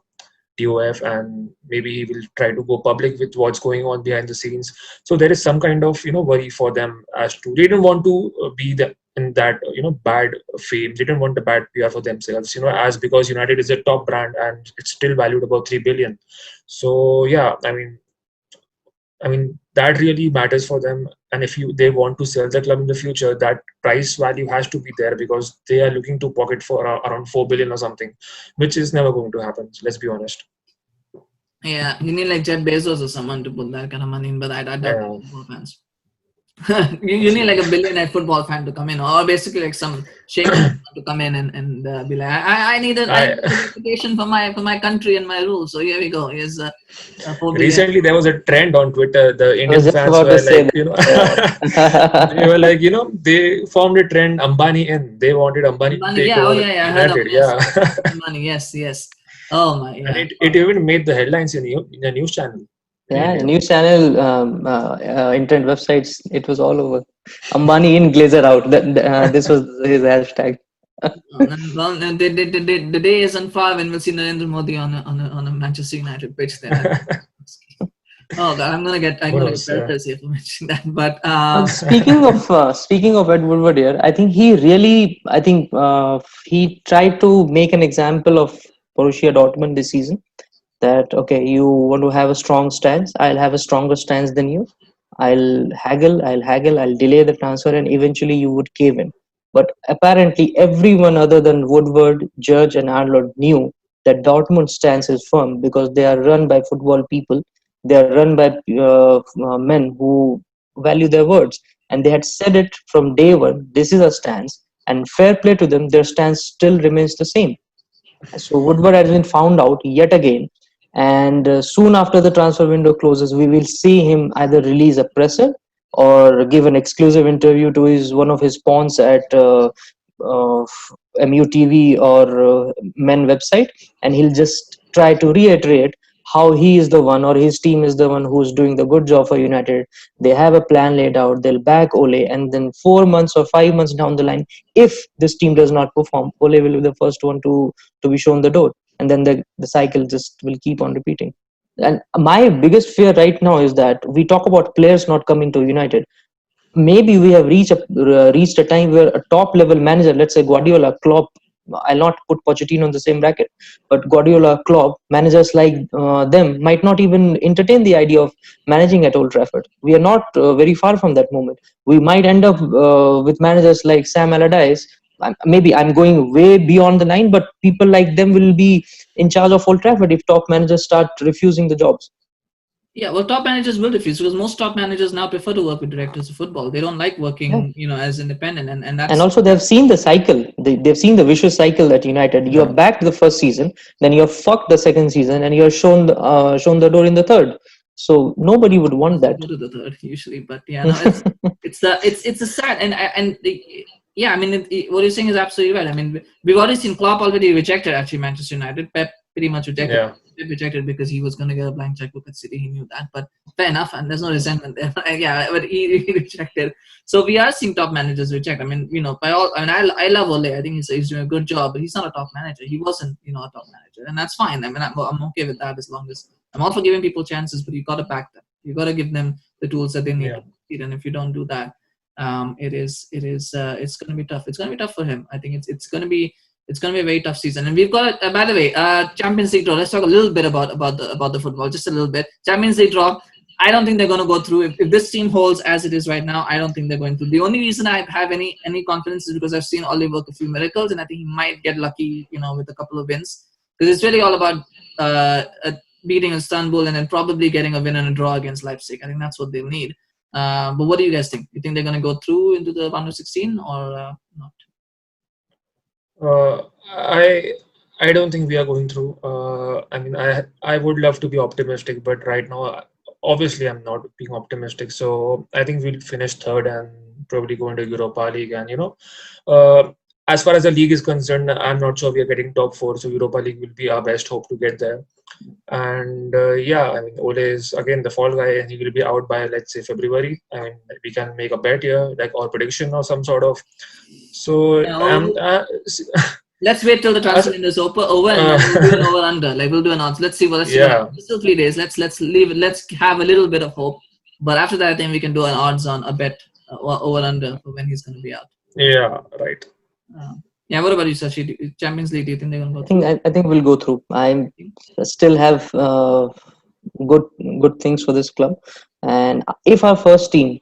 [SPEAKER 3] TOF, and maybe he will try to go public with what's going on behind the scenes. So there is some kind of worry for them, as to they don't want to be in that bad fame. They don't want the bad PR for themselves. As because United is a top brand and it's still valued about 3 billion. So yeah, I mean that really matters for them. And if they want to sell the club in the future, that price value has to be there, because they are looking to pocket for around 4 billion or something, which is never going to happen. Let's be honest.
[SPEAKER 1] Yeah, you need like Jeff Bezos or someone to put that kind of money in, but I doubt
[SPEAKER 3] Yeah.
[SPEAKER 1] football fans. you need like a billionaire football fan to come in, or basically like some sheikh to come in and be like, I need a reputation for my country and my rules. So here we go. Here's 4 billion.
[SPEAKER 3] Recently, there was a trend on Twitter. The
[SPEAKER 2] I was
[SPEAKER 3] Indian
[SPEAKER 2] just
[SPEAKER 3] fans
[SPEAKER 2] about to
[SPEAKER 3] were
[SPEAKER 2] say
[SPEAKER 3] like,
[SPEAKER 2] that.
[SPEAKER 3] they were like, they formed a trend. Ambani in. They wanted Ambani to
[SPEAKER 1] Ambani,
[SPEAKER 3] take
[SPEAKER 1] yeah,
[SPEAKER 3] over
[SPEAKER 1] I heard of
[SPEAKER 3] United.
[SPEAKER 1] yes.
[SPEAKER 3] Yeah,
[SPEAKER 1] Money, yes. Oh my,
[SPEAKER 3] and
[SPEAKER 1] yeah.
[SPEAKER 3] it even made the headlines in a news channel.
[SPEAKER 2] Yeah, news channel, internet websites, it was all over. Ambani in, Glazer out. This was his hashtag.
[SPEAKER 1] Well, the day isn't far when we'll see Narendra Modi on a Manchester United pitch. Then, oh God, I'm gonna get pelters here for mentioning that. But
[SPEAKER 2] speaking of Ed Woodward here, I think he tried to make an example of Borussia Dortmund this season. That okay, you want to have a strong stance, I'll have a stronger stance than you. I'll haggle, I'll delay the transfer, and eventually you would cave in. But apparently, everyone other than Woodward, Judge, and Arnold knew that Dortmund's stance is firm because they are run by football people. They are run by men who value their words, and they had said it from day one. This is a stance, and fair play to them, their stance still remains the same. So Woodward has been found out yet again, and soon after the transfer window closes, we will see him either release a presser or give an exclusive interview to his one of his pawns at uh, MUTV or Men website, and he'll just try to reiterate how he is the one or his team is the one who's doing the good job for United. They have a plan laid out. They'll back Ole, and then 4 months or 5 months down the line, if this team does not perform, Ole will be the first one to be shown the door, and then the cycle just will keep on repeating. And my biggest fear right now is that we talk about players not coming to United. Maybe we have reached a time where a top level manager, let's say Guardiola, Klopp, I'll not put Pochettino in the same bracket, but Guardiola, Klopp, managers like them might not even entertain the idea of managing at Old Trafford. We are not very far from that moment. We might end up with managers like Sam Allardyce. Maybe I'm going way beyond the line, but people like them will be in charge of Old Trafford if top managers start refusing the jobs.
[SPEAKER 1] Yeah, well, top managers will refuse because most top managers now prefer to work with directors of football. They don't like working, as independent, and that's.
[SPEAKER 2] And also, they've seen the cycle. They've seen the vicious cycle at United. You're backed the first season, then you're fucked the second season, and you're shown the door in the third. So nobody would want that.
[SPEAKER 1] Go to the third usually, but yeah, no, it's a sad yeah. I mean, what you're saying is absolutely right. I mean, we've already seen Klopp already rejected actually Manchester United. Pep pretty much rejected.
[SPEAKER 3] Yeah.
[SPEAKER 1] Rejected because he was going to get a blank checkbook at City. He knew that, but fair enough, and there's no resentment there. Yeah, but he rejected. So we are seeing top managers reject. I mean, by all, I mean, I love Ole. I think he's doing a good job, but he's not a top manager. He wasn't, a top manager, and that's fine. I mean, I'm okay with that as long as I'm all for giving people chances, but you got to back them. You got to give them the tools that they need to succeed. And if you don't do that, it's going to be tough. It's going to be tough for him. I think it's going to be a very tough season. And we've got, by the way, Champions League draw. Let's talk a little bit about the football, just a little bit. Champions League draw. I don't think they're going to go through. If this team holds as it is right now, I don't think they're going through. The only reason I have any confidence is because I've seen Ole work a few miracles, and I think he might get lucky, with a couple of wins. Because it's really all about beating Istanbul and then probably getting a win and a draw against Leipzig. I think that's what they'll need. But what do you guys think? You think they're going to go through into the round of 16 or not?
[SPEAKER 3] I don't think we are going through. I mean, I would love to be optimistic, but right now obviously I'm not being optimistic. So I think we'll finish third and probably go into Europa League. And as far as the league is concerned, I'm not sure we are getting top four. So Europa League will be our best hope to get there. And yeah, I mean, Ole is again the fall guy, and he will be out by, let's say, February. I mean, we can make a bet here, like our prediction or some sort of. So
[SPEAKER 1] Yeah, let's wait till the transfer window is over and we'll do an over under. Like we'll do an odds. Let's see. Well, let's see.
[SPEAKER 3] yeah,
[SPEAKER 1] It's still 3 days. Let's leave it. Let's have a little bit of hope. But after that, I think we can do an odds on a bet over under for when he's going to be out.
[SPEAKER 3] yeah, right.
[SPEAKER 1] Yeah. What about you, Sashi? Champions League? Do you think they're going to go
[SPEAKER 2] I think
[SPEAKER 1] through?
[SPEAKER 2] I think we'll go through. I still have good things for this club, and if our first team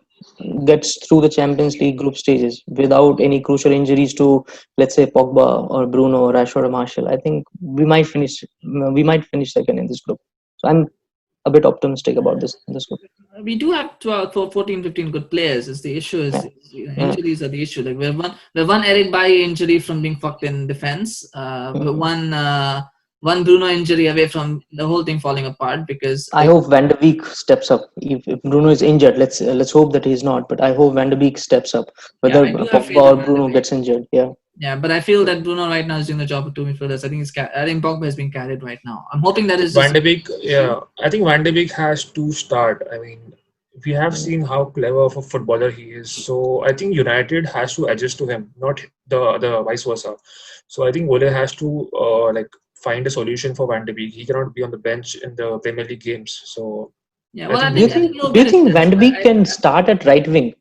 [SPEAKER 2] gets through the Champions League group stages without any crucial injuries to, let's say, Pogba or Bruno or Rashford or Martial, I think we might finish second in this group. So I'm a bit optimistic about this group.
[SPEAKER 1] We do have 12, 14, 15 good players. Is the issue is injuries are the issue. Like we've one Eric Bailly injury from being fucked in defense. One Bruno injury away from the whole thing falling apart because
[SPEAKER 2] I hope Van de Beek steps up. If Bruno is injured, let's hope that he's not. But I hope Van de Beek steps up. Whether
[SPEAKER 1] I do have faith
[SPEAKER 2] Pogba
[SPEAKER 1] in
[SPEAKER 2] or
[SPEAKER 1] Van de
[SPEAKER 2] Bruno
[SPEAKER 1] Beek.
[SPEAKER 2] gets injured, yeah.
[SPEAKER 1] Yeah, but I feel that Bruno right now is doing the job of two midfielders. I think Pogba is being carried right now. I'm hoping that is
[SPEAKER 3] Van
[SPEAKER 1] just
[SPEAKER 3] de Beek, yeah, I think Van de Beek has to start. I mean, we have seen how clever of a footballer he is. So I think United has to adjust to him, not the vice versa. So I think Ole has to like find a solution for Van de Beek. He cannot be on the bench in the Premier League games. So
[SPEAKER 1] yeah.
[SPEAKER 3] I
[SPEAKER 1] Well, I
[SPEAKER 3] think
[SPEAKER 2] Do you
[SPEAKER 1] think
[SPEAKER 2] think
[SPEAKER 1] he'll
[SPEAKER 2] do you
[SPEAKER 1] get
[SPEAKER 2] think
[SPEAKER 1] it.
[SPEAKER 2] Van de Beek can start at right wing?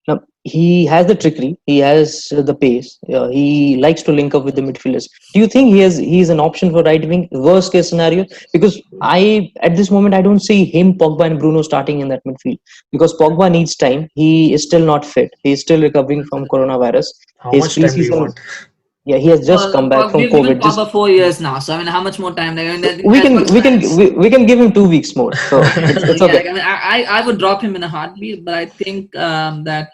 [SPEAKER 2] Now he has the trickery, he has the pace. He likes to link up with the midfielders. Do you think he's an option for right wing? Worst case scenario, because I at this moment I don't see him, Pogba, and Bruno starting in that midfield because Pogba needs time. He is still not fit. He is still recovering from coronavirus.
[SPEAKER 3] how
[SPEAKER 2] His
[SPEAKER 3] much time do you
[SPEAKER 2] preseason,
[SPEAKER 3] want?
[SPEAKER 2] yeah, he has just come back from
[SPEAKER 1] We've given
[SPEAKER 2] COVID. Just
[SPEAKER 1] Pogba 4 years now, so I mean, how much more time? Like, I mean,
[SPEAKER 2] we
[SPEAKER 1] as
[SPEAKER 2] can
[SPEAKER 1] much
[SPEAKER 2] we can
[SPEAKER 1] as-
[SPEAKER 2] we can give him 2 weeks more. So it's
[SPEAKER 1] yeah,
[SPEAKER 2] okay.
[SPEAKER 1] like, I mean, I would drop him in a heartbeat, but I think that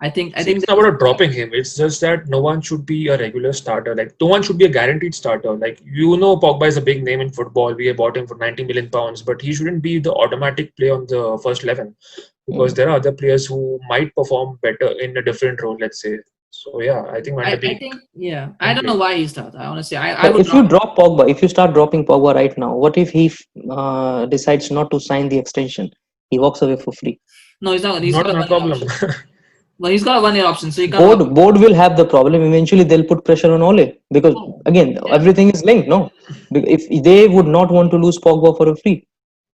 [SPEAKER 1] I think
[SPEAKER 3] See, it's
[SPEAKER 1] there
[SPEAKER 3] not
[SPEAKER 1] is,
[SPEAKER 3] about dropping him. It's just that no one should be a regular starter. Like no one should be a guaranteed starter. Like Pogba is a big name in football. We have bought him for 90 million pounds, but he shouldn't be the automatic play on the first 11 because there are other players who might perform better in a different role. Let's say. So yeah, I think Van de
[SPEAKER 1] I
[SPEAKER 3] Beek
[SPEAKER 1] think yeah. I
[SPEAKER 3] can
[SPEAKER 1] don't know
[SPEAKER 3] play.
[SPEAKER 1] why he starts. I honestly, I
[SPEAKER 2] But
[SPEAKER 1] would
[SPEAKER 2] if you
[SPEAKER 1] drop him.
[SPEAKER 2] drop Pogba, if you start dropping Pogba right now, what if he decides not to sign the extension? He walks away for free.
[SPEAKER 1] No, he's not. He's
[SPEAKER 3] Not
[SPEAKER 1] got a
[SPEAKER 3] my
[SPEAKER 1] 1 year
[SPEAKER 3] problem.
[SPEAKER 1] option. Well, he's got a 1 year option, so he can't walk.
[SPEAKER 2] Board will have the problem. Eventually, they'll put pressure on Ole because again,
[SPEAKER 1] Yeah.
[SPEAKER 2] everything is linked. No, if they would not want to lose Pogba for a free,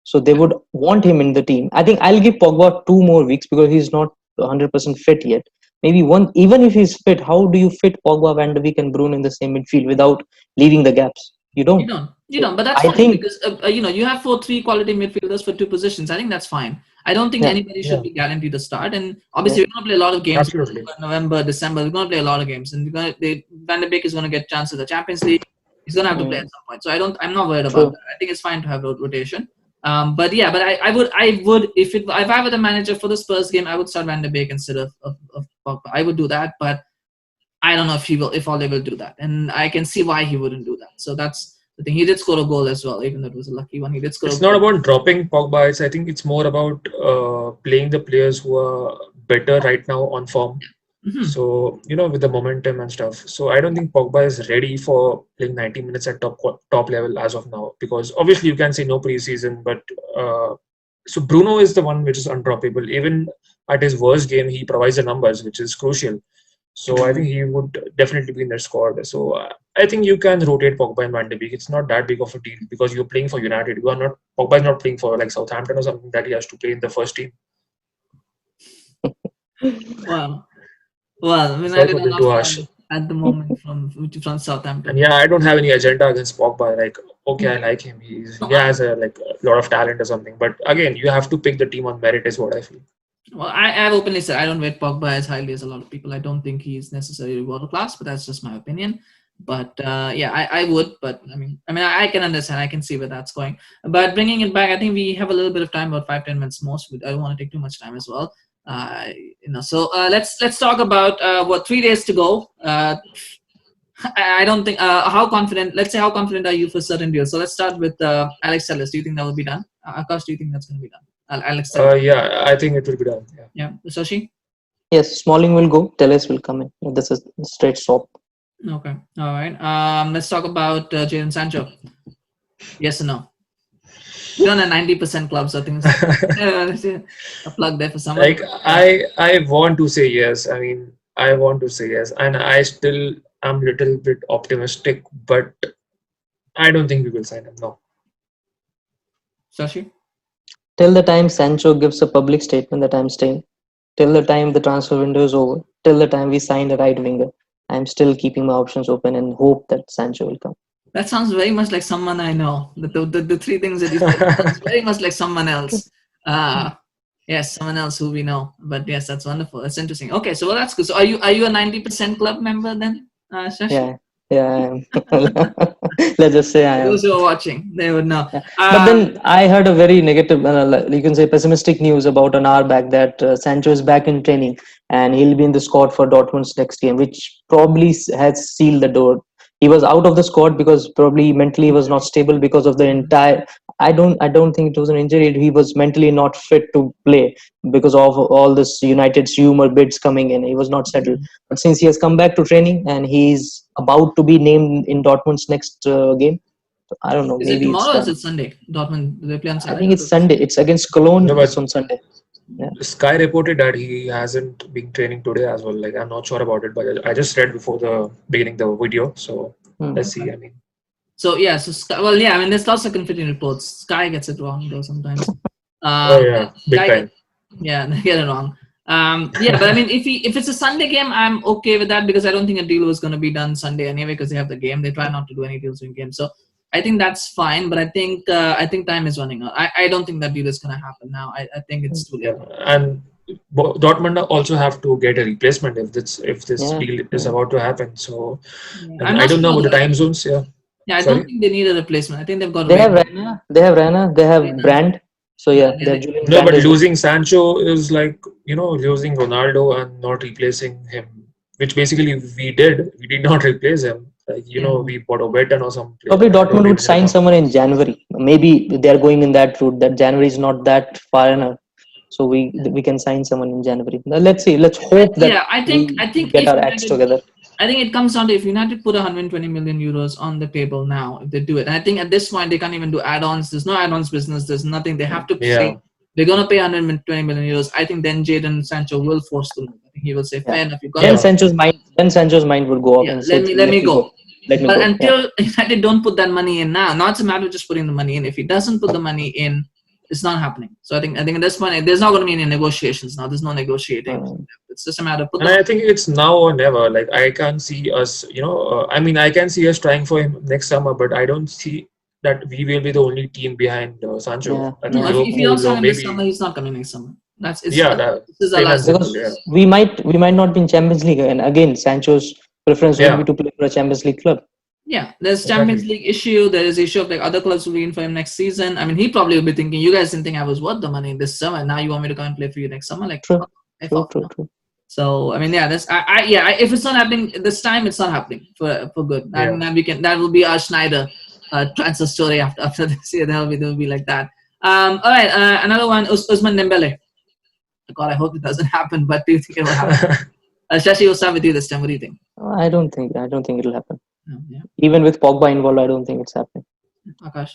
[SPEAKER 2] so they would want him in the team. I think I'll give Pogba 2 more weeks because he's not 100% fit yet. Maybe one, even if he's fit, how do you fit Pogba, Van de Beek, and Bruno in the same midfield without leaving the gaps? You don't.
[SPEAKER 1] You don't. But that's
[SPEAKER 2] I
[SPEAKER 1] fine
[SPEAKER 2] think,
[SPEAKER 1] because you have three quality midfielders for two positions. I think that's fine. I don't think
[SPEAKER 2] yeah,
[SPEAKER 1] anybody should
[SPEAKER 3] Yeah,
[SPEAKER 1] be guaranteed to start. And obviously, we're going to play a lot of games.
[SPEAKER 3] absolutely.
[SPEAKER 1] November, December, we're going to play a lot of games, and Van de Beek is going to get chances at the Champions League. He's going to have to play at some point. So I'm not worried about
[SPEAKER 2] true.
[SPEAKER 1] that. I think it's fine to have rotation. But I would if I were the manager for the Spurs game, I would start Van de Beek instead of Pogba. I would do that, but I don't know if Ole will do that, and I can see why he wouldn't do that. So that's the thing. He did score a goal as well, even though it was a lucky one. He did score.
[SPEAKER 3] It's not about dropping Pogba. I think it's more about playing the players who are better right now on form.
[SPEAKER 1] Mm-hmm.
[SPEAKER 3] So with the momentum and stuff. So I don't think Pogba is ready for playing 90 minutes at top level as of now. Because obviously you can say no preseason, but so Bruno is the one which is undroppable. Even at his worst game, he provides the numbers, which is crucial. So I think he would definitely be in their squad. So I think you can rotate Pogba and Van de Beek. It's not that big of a deal because you're playing for United. Pogba is not playing for like Southampton or something that he has to play in the first team.
[SPEAKER 1] Well, I mean,
[SPEAKER 3] Sorry
[SPEAKER 1] I did
[SPEAKER 3] for being
[SPEAKER 1] not
[SPEAKER 3] too harsh.
[SPEAKER 1] at the moment from Southampton.
[SPEAKER 3] And yeah, I don't have any agenda against Pogba. Like, okay, I like him. He has a lot of talent or something. But again, you have to pick the team on merit, is what I feel.
[SPEAKER 1] Well, I have openly said I don't rate Pogba as highly as a lot of people. I don't think he's necessarily world class, but that's just my opinion. But I would. But I mean, I can understand. I can see where that's going. But bringing it back, I think we have a little bit of time, about 5-10 minutes more. So I don't want to take too much time as well. So let's talk about 3 days to go. I don't think. How confident? Let's say how confident are you for certain deals? So let's start with Alex Telles. Do you think that will be done? Akash, do you think that's going to be done? Alex Telles.
[SPEAKER 3] Yeah, I think it will be done. Yeah.
[SPEAKER 1] Yeah. Sashi.
[SPEAKER 2] Yes, Smalling will go. Teles will come in. This is straight swap.
[SPEAKER 1] Okay. All right. Let's talk about Jadon Sancho. Yes or no? You're on a 90% club, so I think it's a plug there for someone.
[SPEAKER 3] Like I want to say yes. I mean, I want to say yes, and I still am little bit optimistic, but I don't think we will sign him. No.
[SPEAKER 1] Sashi.
[SPEAKER 2] Till the time Sancho gives a public statement that I'm staying, till the time the transfer window is over, till the time we sign a right winger, I'm still keeping my options open and hope that Sancho will come.
[SPEAKER 1] That sounds very much like someone I know. The three things that you said sounds very much like someone else. Yes, someone else who we know. But yes, that's wonderful. That's interesting. Okay, so well, that's good. So are you a 90% club member then, Shashi?
[SPEAKER 2] Yeah, I am. Let's just say I am.
[SPEAKER 1] Those who are watching, they would know.
[SPEAKER 2] Yeah. But then I heard a very negative, you can say pessimistic news about an hour back that Sancho is back in training and he'll be in the squad for Dortmund's next game, which probably has sealed the door. He was out of the squad because probably mentally he was not stable because of the entire. I don't think it was an injury. He was mentally not fit to play because of all this United's rumor bids coming in. He was not settled. But since he has come back to training and he's about to be named in Dortmund's next game, I don't know.
[SPEAKER 1] Is
[SPEAKER 2] maybe
[SPEAKER 1] it tomorrow
[SPEAKER 2] it's
[SPEAKER 1] or is it Sunday? Dortmund, they play on
[SPEAKER 2] I
[SPEAKER 1] Saturday.
[SPEAKER 2] think it's Sunday. It's against Cologne.
[SPEAKER 3] No, but-
[SPEAKER 2] It's on Sunday.
[SPEAKER 3] Sky reported that he hasn't been training today as well. Like I'm not sure about it, but I just read before the beginning the video. So let's see. I mean,
[SPEAKER 1] So yeah, so Sky, well, yeah. I mean, there's lots of conflicting reports. Sky gets it wrong though sometimes.
[SPEAKER 3] oh yeah, big
[SPEAKER 1] Sky
[SPEAKER 3] time.
[SPEAKER 1] Yeah, they get it wrong. Yeah, but I mean, if it's a Sunday game, I'm okay with that because I don't think a deal was going to be done Sunday anyway because they have the game. They try not to do any deals in games, so I think that's fine. But I think time is running out. I don't think that deal is going to happen now. I think it's too late.
[SPEAKER 3] Yeah, and Dortmund also have to get a replacement if this
[SPEAKER 2] Yeah.
[SPEAKER 3] deal is about to happen. So
[SPEAKER 1] Yeah.
[SPEAKER 3] and I don't know about the time zones. Yeah.
[SPEAKER 1] Yeah, I
[SPEAKER 3] Sorry?
[SPEAKER 1] don't think they need a replacement. I think they've got.
[SPEAKER 2] They have
[SPEAKER 1] Reina.
[SPEAKER 2] Reina. They have Reina. They have
[SPEAKER 1] Reina.
[SPEAKER 2] Brand. So yeah,
[SPEAKER 1] Yeah,
[SPEAKER 2] they're
[SPEAKER 1] they-
[SPEAKER 2] Julian
[SPEAKER 3] No,
[SPEAKER 2] Brand
[SPEAKER 3] but
[SPEAKER 2] as well.
[SPEAKER 3] losing Sancho is like losing Ronaldo and not replacing him, which basically we did. We did not replace him. Like we bought Overton or some. player.
[SPEAKER 2] Probably
[SPEAKER 3] I don't
[SPEAKER 2] Dortmund would
[SPEAKER 3] even
[SPEAKER 2] sign
[SPEAKER 3] know.
[SPEAKER 2] someone in January. Maybe they are going in that route. That January is not that far enough, so we can sign someone in January. Now, let's see. Let's hope that
[SPEAKER 1] Yeah, I think
[SPEAKER 2] we get
[SPEAKER 1] if
[SPEAKER 2] our acts
[SPEAKER 1] United-
[SPEAKER 2] together.
[SPEAKER 1] I think it comes down to if United put 120 million euros on the table now, if they do it. And I think at this point they can't even do add-ons. There's no add-ons business. There's nothing. They have to
[SPEAKER 3] Yeah.
[SPEAKER 1] say they're gonna pay 120 million euros. I think then Jadon Sancho will force the move. I think he will say, "Fair enough, you got
[SPEAKER 2] Then
[SPEAKER 1] it."
[SPEAKER 2] Sancho's mind would go up
[SPEAKER 1] Yeah,
[SPEAKER 2] and say,
[SPEAKER 1] let me go.
[SPEAKER 2] Let me
[SPEAKER 1] But
[SPEAKER 2] go.
[SPEAKER 1] until United don't put that money in now, now it's a matter of just putting the money in. If he doesn't put the money in, it's not happening. So I think at this point there's not going to be any negotiations now. There's no negotiating. It's just a matter of put
[SPEAKER 3] And
[SPEAKER 1] the
[SPEAKER 3] I think it's now or never. Like I can see us, I mean, I can see us trying for him next summer, but I don't see that we will be the only team behind Sancho.
[SPEAKER 2] Yeah.
[SPEAKER 3] I
[SPEAKER 1] No,
[SPEAKER 3] think
[SPEAKER 1] if you don't
[SPEAKER 3] Liverpool
[SPEAKER 1] sign
[SPEAKER 3] or
[SPEAKER 1] him this
[SPEAKER 3] maybe
[SPEAKER 1] summer, he's not coming next summer. This is
[SPEAKER 3] same
[SPEAKER 1] the
[SPEAKER 3] as
[SPEAKER 1] last.
[SPEAKER 3] Liverpool,
[SPEAKER 2] because
[SPEAKER 3] yeah.
[SPEAKER 2] we might not be in Champions League, and again, Sancho's preference
[SPEAKER 3] Yeah.
[SPEAKER 2] will be to play for a Champions League club.
[SPEAKER 1] Yeah, there's Champions League issue. There is issue of like other clubs will be in for him next season. I mean, he probably will be thinking, you guys didn't think I was worth the money this summer. Now you want me to come and play for you next summer? Like,
[SPEAKER 2] True.
[SPEAKER 1] F
[SPEAKER 2] True,
[SPEAKER 1] off,
[SPEAKER 2] true,
[SPEAKER 1] no?
[SPEAKER 2] true.
[SPEAKER 1] So I mean, yeah, if it's not happening this time, it's not happening for good.
[SPEAKER 3] Yeah.
[SPEAKER 1] And then that will be our Schneider transfer story after this year. That will be like that. All right, another one, Usman Dembele. God, I hope it doesn't happen. But do you think it will happen? Shashi, we'll start with you this time. What do you think?
[SPEAKER 2] I don't think it'll happen.
[SPEAKER 1] Yeah,
[SPEAKER 2] Even with Pogba involved, I don't think it's happening.
[SPEAKER 1] Akash.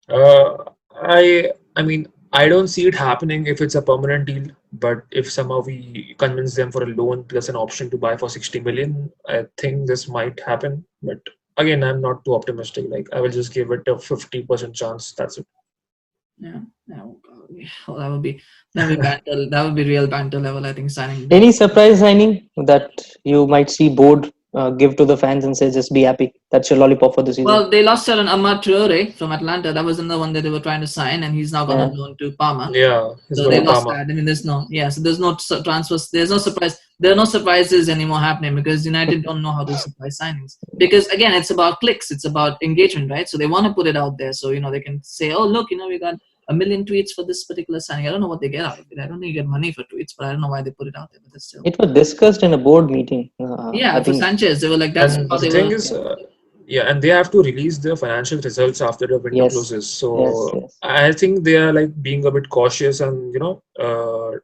[SPEAKER 3] I mean, I don't see it happening if it's a permanent deal. But if somehow we convince them for a loan plus an option to buy for 60 million, I think this might happen. But again, I'm not too optimistic. Like I will just give it a 50% chance. That's it.
[SPEAKER 1] Yeah. Well, that would be banter. That would be real banter level. I think signing.
[SPEAKER 2] Any surprise signing that you might see board give to the fans and say, just be happy. That's your lollipop for the season.
[SPEAKER 1] Well, they lost out on Amad Traore from Atlanta. That was another one that they were trying to sign, and he's now gone on loan to Parma.
[SPEAKER 3] Yeah, he's
[SPEAKER 1] So
[SPEAKER 3] got
[SPEAKER 1] they
[SPEAKER 3] a
[SPEAKER 1] lost
[SPEAKER 3] Parma.
[SPEAKER 1] that. I mean, so there's no transfers. There's no surprise. There are no surprises anymore happening because United don't know how to surprise signings. Because again, it's about clicks. It's about engagement, right? So they want to put it out there, so they can say, "Oh, look, we got a million tweets for this particular signing. I don't know what they get out of it. I don't think you get money for tweets, but I don't know why they put it out there. But it's still,
[SPEAKER 2] It was discussed in a board meeting.
[SPEAKER 1] yeah,
[SPEAKER 2] I
[SPEAKER 1] for
[SPEAKER 2] think.
[SPEAKER 1] Sanchez, they were like, that's
[SPEAKER 3] And
[SPEAKER 1] how
[SPEAKER 3] the
[SPEAKER 1] they
[SPEAKER 3] thing
[SPEAKER 1] were.
[SPEAKER 3] is, yeah, and they have to release the financial results after the window
[SPEAKER 2] Yes.
[SPEAKER 3] closes.
[SPEAKER 2] Yes.
[SPEAKER 3] So
[SPEAKER 2] Yes.
[SPEAKER 3] I think they are like being a bit cautious and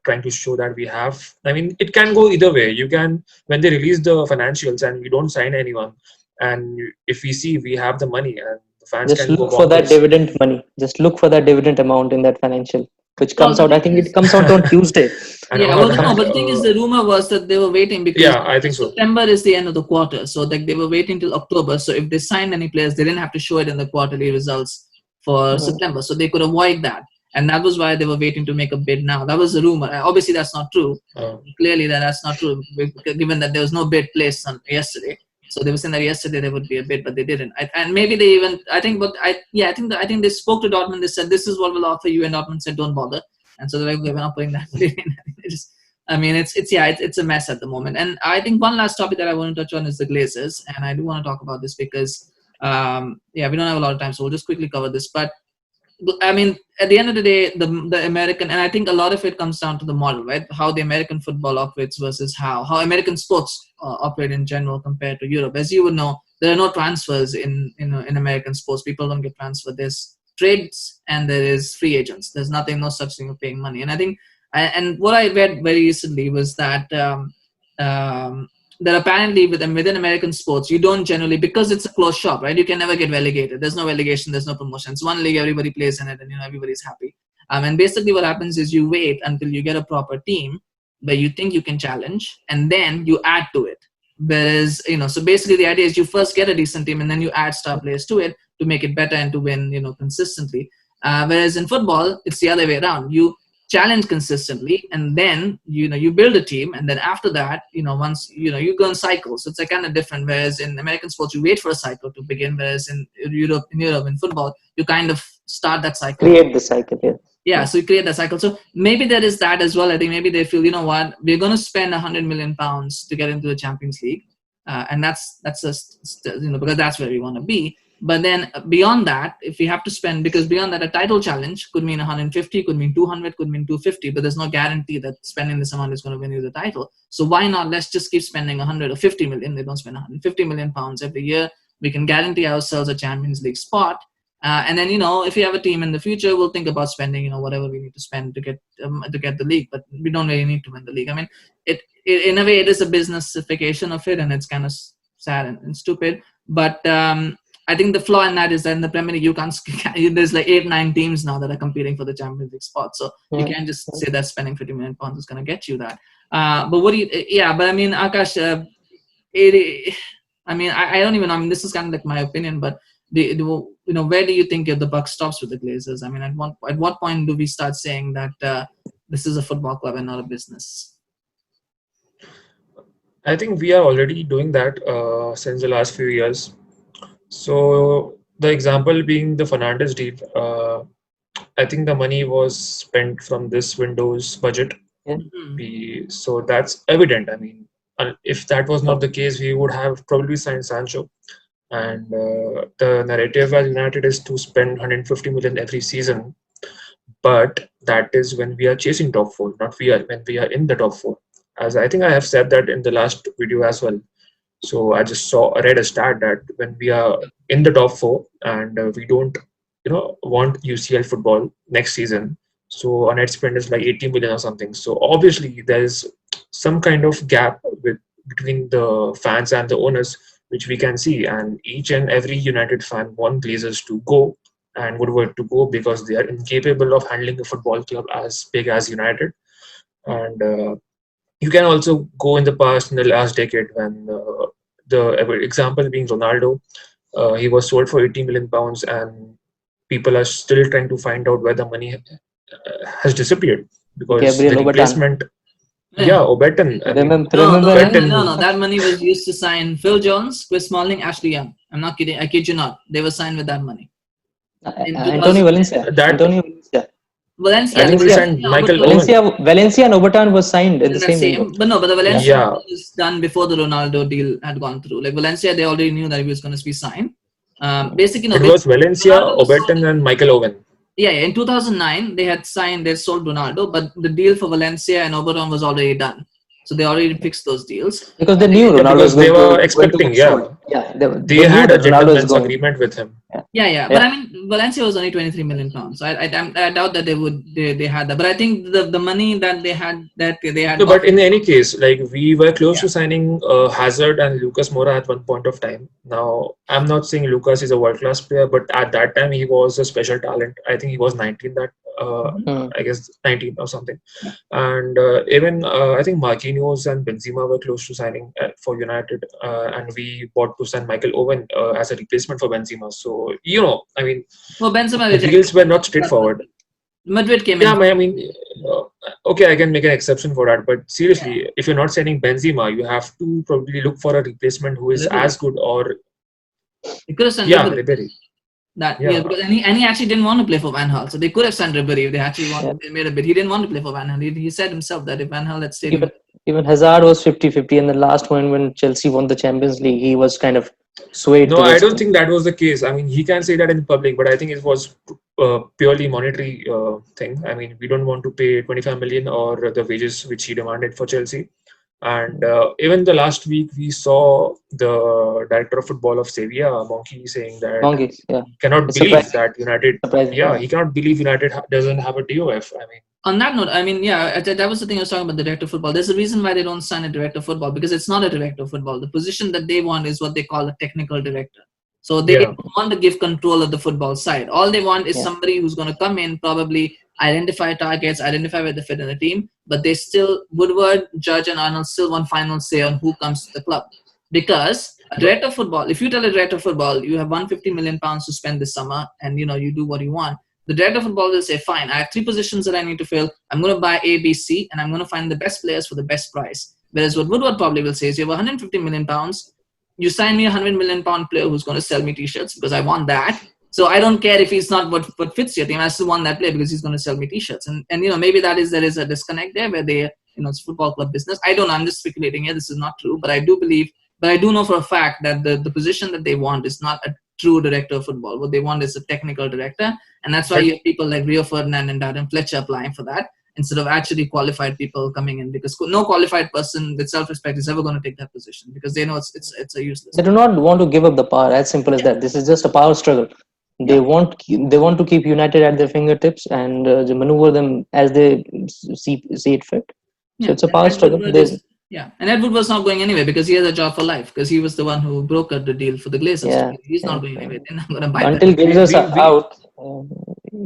[SPEAKER 3] trying to show that we have. I mean, it can go either way. You can, when they release the financials and we don't sign anyone, and if we see we have the money and the fans
[SPEAKER 2] Just
[SPEAKER 3] can go
[SPEAKER 2] look for that
[SPEAKER 3] bonkers.
[SPEAKER 2] dividend money. Just look for that dividend amount in that financial, which
[SPEAKER 1] Well,
[SPEAKER 2] comes
[SPEAKER 1] the
[SPEAKER 2] out. I
[SPEAKER 1] thing
[SPEAKER 2] think
[SPEAKER 1] is,
[SPEAKER 2] it comes out on Tuesday.
[SPEAKER 3] And
[SPEAKER 1] yeah,
[SPEAKER 3] on
[SPEAKER 1] well,
[SPEAKER 3] other
[SPEAKER 1] no,
[SPEAKER 3] hand,
[SPEAKER 1] but the thing is, the rumor was that they were waiting because
[SPEAKER 3] yeah, I think so.
[SPEAKER 1] September is the end of the quarter. So like they were waiting till October. So if they signed any players, they didn't have to show it in the quarterly results for September. So they could avoid that. And that was why they were waiting to make a bid now. That was the rumor. Obviously, that's not true. Clearly, that's not true, given that there was no bid placed on yesterday. So they were saying that yesterday there would be a bid, but they didn't. And maybe they even, I think they spoke to Dortmund. They said, this is what we'll offer you. And Dortmund said, don't bother. And so they're like, okay, we're not putting that bid in. It's a mess at the moment. And I think one last topic that I want to touch on is the Glazers. And I do want to talk about this because, we don't have a lot of time. So we'll just quickly cover this. But I mean, at the end of the day, the American, and I think a lot of it comes down to the model, right? How the American football operates versus how American sports operate in general compared to Europe. As you would know, there are no transfers in American sports. People don't get transferred. There's trades and there is free agents. There's no such thing of paying money. And I think, and what I read very recently was that that apparently within American sports, you don't generally, because it's a closed shop, right? You can never get relegated. There's no relegation. There's no promotion. It's one league. Everybody plays in it, and everybody's happy. And basically, what happens is you wait until you get a proper team where you think you can challenge, and then you add to it. Whereas, so basically the idea is you first get a decent team, and then you add star players to it to make it better and to win, consistently. Whereas in football, it's the other way around. You challenge consistently, and then you build a team, and then after that, once you go in cycles. So it's kind of different. Whereas in American sports, you wait for a cycle to begin. Whereas in Europe, in football, you kind of start that cycle.
[SPEAKER 2] Create the cycle, yeah.
[SPEAKER 1] Yeah, so you create that cycle. So maybe there is that as well. I think maybe they feel, what, we're going to spend £100 million to get into the Champions League, and that's just because that's where we want to be. But then beyond that, if we have to spend, because beyond that, a title challenge could mean 150, could mean 200, could mean 250, but there's no guarantee that spending this amount is going to win you the title. So why not? Let's just keep spending 100 or 50 million. They don't spend 150 million pounds every year. We can guarantee ourselves a Champions League spot. And then, if you have a team in the future, we'll think about spending, whatever we need to spend to get the league. But we don't really need to win the league. I mean, it in a way, it is a businessification of it, and it's kind of sad and stupid. But I think the flaw in that is that in the Premier League, you can't. There's like 8-9 teams now that are competing for the Champions League spot. So you can't just say that spending £50 million is going to get you that. But what do you? Yeah, but I mean, Akash, I don't even know. I mean, this is kind of like my opinion, but where do you think the buck stops with the Glazers? I mean, at what point do we start saying that this is a football club and not a business?
[SPEAKER 3] I think we are already doing that since the last few years. So the example being the Fernandes deal, I think the money was spent from this window's budget. So that's evident. I mean, if that was not the case, we would have probably signed Sancho. And the narrative at United is to spend 150 million every season. But that is when we are chasing top four, not when we are in the top four. As I think I have said that in the last video as well. So I just read a stat that when we are in the top four and we don't, want UCL football next season, so our net spend is like 80 million or something. So obviously there is some kind of gap between the fans and the owners, which we can see. And each and every United fan want Glazers to go and Woodward to go because they are incapable of handling a football club as big as United. And you can also go in the past, in the last decade, when the example being Ronaldo, he was sold for 80 million pounds, and people are still trying to find out where the money has disappeared because
[SPEAKER 2] Gabriel
[SPEAKER 3] the replacement. Obertan.
[SPEAKER 1] No. That money was used to sign Phil Jones, Chris Smalling, Ashley Young. I'm not kidding. I kid you not. They were signed with that money.
[SPEAKER 2] Antonio Valencia.
[SPEAKER 1] Valencia.
[SPEAKER 3] I think we signed Michael
[SPEAKER 2] Owen. Valencia and Obertan was signed in the same window.
[SPEAKER 1] But the Valencia was done before the Ronaldo deal had gone through. Like Valencia, they already knew that he was going to be signed. Basically,
[SPEAKER 3] it was Valencia, Obertan, and Michael Owen.
[SPEAKER 1] Yeah, in 2009 they sold Ronaldo, but the deal for Valencia and Oberon was already done, so they already fixed those deals.
[SPEAKER 2] Because they knew
[SPEAKER 3] Yeah,
[SPEAKER 2] Ronaldo is
[SPEAKER 3] because they were
[SPEAKER 2] going to
[SPEAKER 3] expecting,
[SPEAKER 2] get sold.
[SPEAKER 3] yeah,
[SPEAKER 2] Yeah,
[SPEAKER 3] they
[SPEAKER 2] they knew
[SPEAKER 3] had a
[SPEAKER 2] that Ronaldo is
[SPEAKER 3] gentleman's
[SPEAKER 2] going.
[SPEAKER 3] agreement with him.
[SPEAKER 1] Yeah, but
[SPEAKER 2] Yeah.
[SPEAKER 1] I mean, Valencia was only 23 million pounds. So I doubt that they had that. But I think the money that they had
[SPEAKER 3] No, but in any case, like we were close
[SPEAKER 1] Yeah.
[SPEAKER 3] to signing Hazard and Lucas Moura at one point of time. Now, I'm not saying Lucas is a world-class player, but at that time he was a special talent. I think he was 19 that, I guess 19 or something. And even I think Marquinhos and Benzema were close to signing for United, and we bought to sign Michael Owen as a replacement for Benzema. So, I mean,
[SPEAKER 1] Well, Benzema
[SPEAKER 3] the
[SPEAKER 1] rejected.
[SPEAKER 3] deals were not straightforward.
[SPEAKER 1] Madrid came
[SPEAKER 3] Yeah,
[SPEAKER 1] in.
[SPEAKER 3] I mean, okay, I can make an exception for that. But seriously, if you're not signing Benzema, you have to probably look for a replacement who is
[SPEAKER 1] Ribery.
[SPEAKER 3] as good or
[SPEAKER 1] They could have signed
[SPEAKER 3] yeah,
[SPEAKER 1] Ribery.
[SPEAKER 3] Ribery.
[SPEAKER 1] Yeah, because and he actually didn't want to play for Van Gaal, so they could have signed Ribery if they actually wanted. They made a bid. He didn't want to play for Van Gaal. He said himself that if Van Gaal had stayed,
[SPEAKER 2] Even Hazard was 50-50, and the last one when Chelsea won the Champions League, he was kind of swayed.
[SPEAKER 3] No, I
[SPEAKER 2] towards
[SPEAKER 3] don't think that was the case. I mean, he can say that in public, but I think it was purely monetary thing. I mean, we don't want to pay 25 million or the wages which he demanded for Chelsea. And even the last week, we saw the director of football of Sevilla, Monkey, saying that
[SPEAKER 2] Monkeys, yeah.
[SPEAKER 3] he cannot
[SPEAKER 2] It's
[SPEAKER 3] believe
[SPEAKER 2] surprising.
[SPEAKER 3] that United.
[SPEAKER 2] Surprising,
[SPEAKER 3] Yeah,
[SPEAKER 2] yeah.
[SPEAKER 3] he cannot believe United doesn't have a DOF. I mean,
[SPEAKER 1] on that note, I mean, yeah, that was the thing I was talking about, the director of football. There's a reason why they don't sign a director of football, because it's not a director of football. The position that they want is what they call a technical director. So they don't want to give control of the football side. All they want is somebody who's going to come in, probably identify targets, identify where they fit in the team, but they still, Woodward, Judge, and Arnold still want final say on who comes to the club. Because a director of football, if you tell a director of football, you have 150 million pounds to spend this summer, and you do what you want, the director of football will say, fine, I have 3 positions that I need to fill. I'm going to buy A, B, C, and I'm going to find the best players for the best price. Whereas what Woodward probably will say is, you have 150 million pounds, you sign me a 100 million pound player who's going to sell me t-shirts because I want that. So I don't care if he's not what fits your team. I still want that player because he's going to sell me t-shirts. And maybe there is a disconnect there where they, it's football club business. I don't know. I'm just speculating here. This is not true, but I do know for a fact that the position that they want is not a true director of football. What they want is a technical director. And that's why you have people like Rio Ferdinand and Darren Fletcher applying for that, instead of actually qualified people coming in, because no qualified person with self-respect is ever going to take that position, because they know it's a useless.
[SPEAKER 2] They do not want to give up the power. As simple as that. This is just a power struggle. They want to keep United at their fingertips and maneuver them as they see it fit. So it's a power struggle.
[SPEAKER 1] And Ed Wood was not going anywhere because he has a job for life, because he was the one who brokered the deal for the Glazers. He's not going anywhere. They're not going to buy
[SPEAKER 2] until Glazers are out.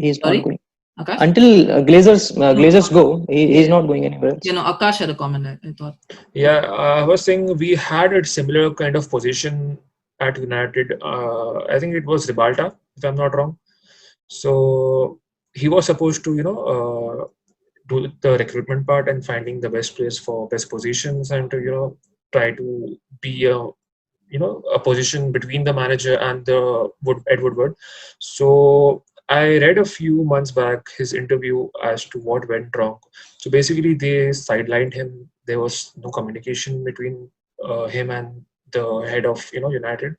[SPEAKER 2] He's not going.
[SPEAKER 1] Akash?
[SPEAKER 2] Until Glazers go, he's not going anywhere else.
[SPEAKER 1] Akash had a comment, I thought.
[SPEAKER 3] Yeah, I was saying we had a similar kind of position at United. I think it was Ribalta, if I'm not wrong. So he was supposed to, do the recruitment part and finding the best players for best positions, and to, try to be a position between the manager and the Ed Woodward. So I read a few months back his interview as to what went wrong. So basically, they sidelined him. There was no communication between him and the head of United.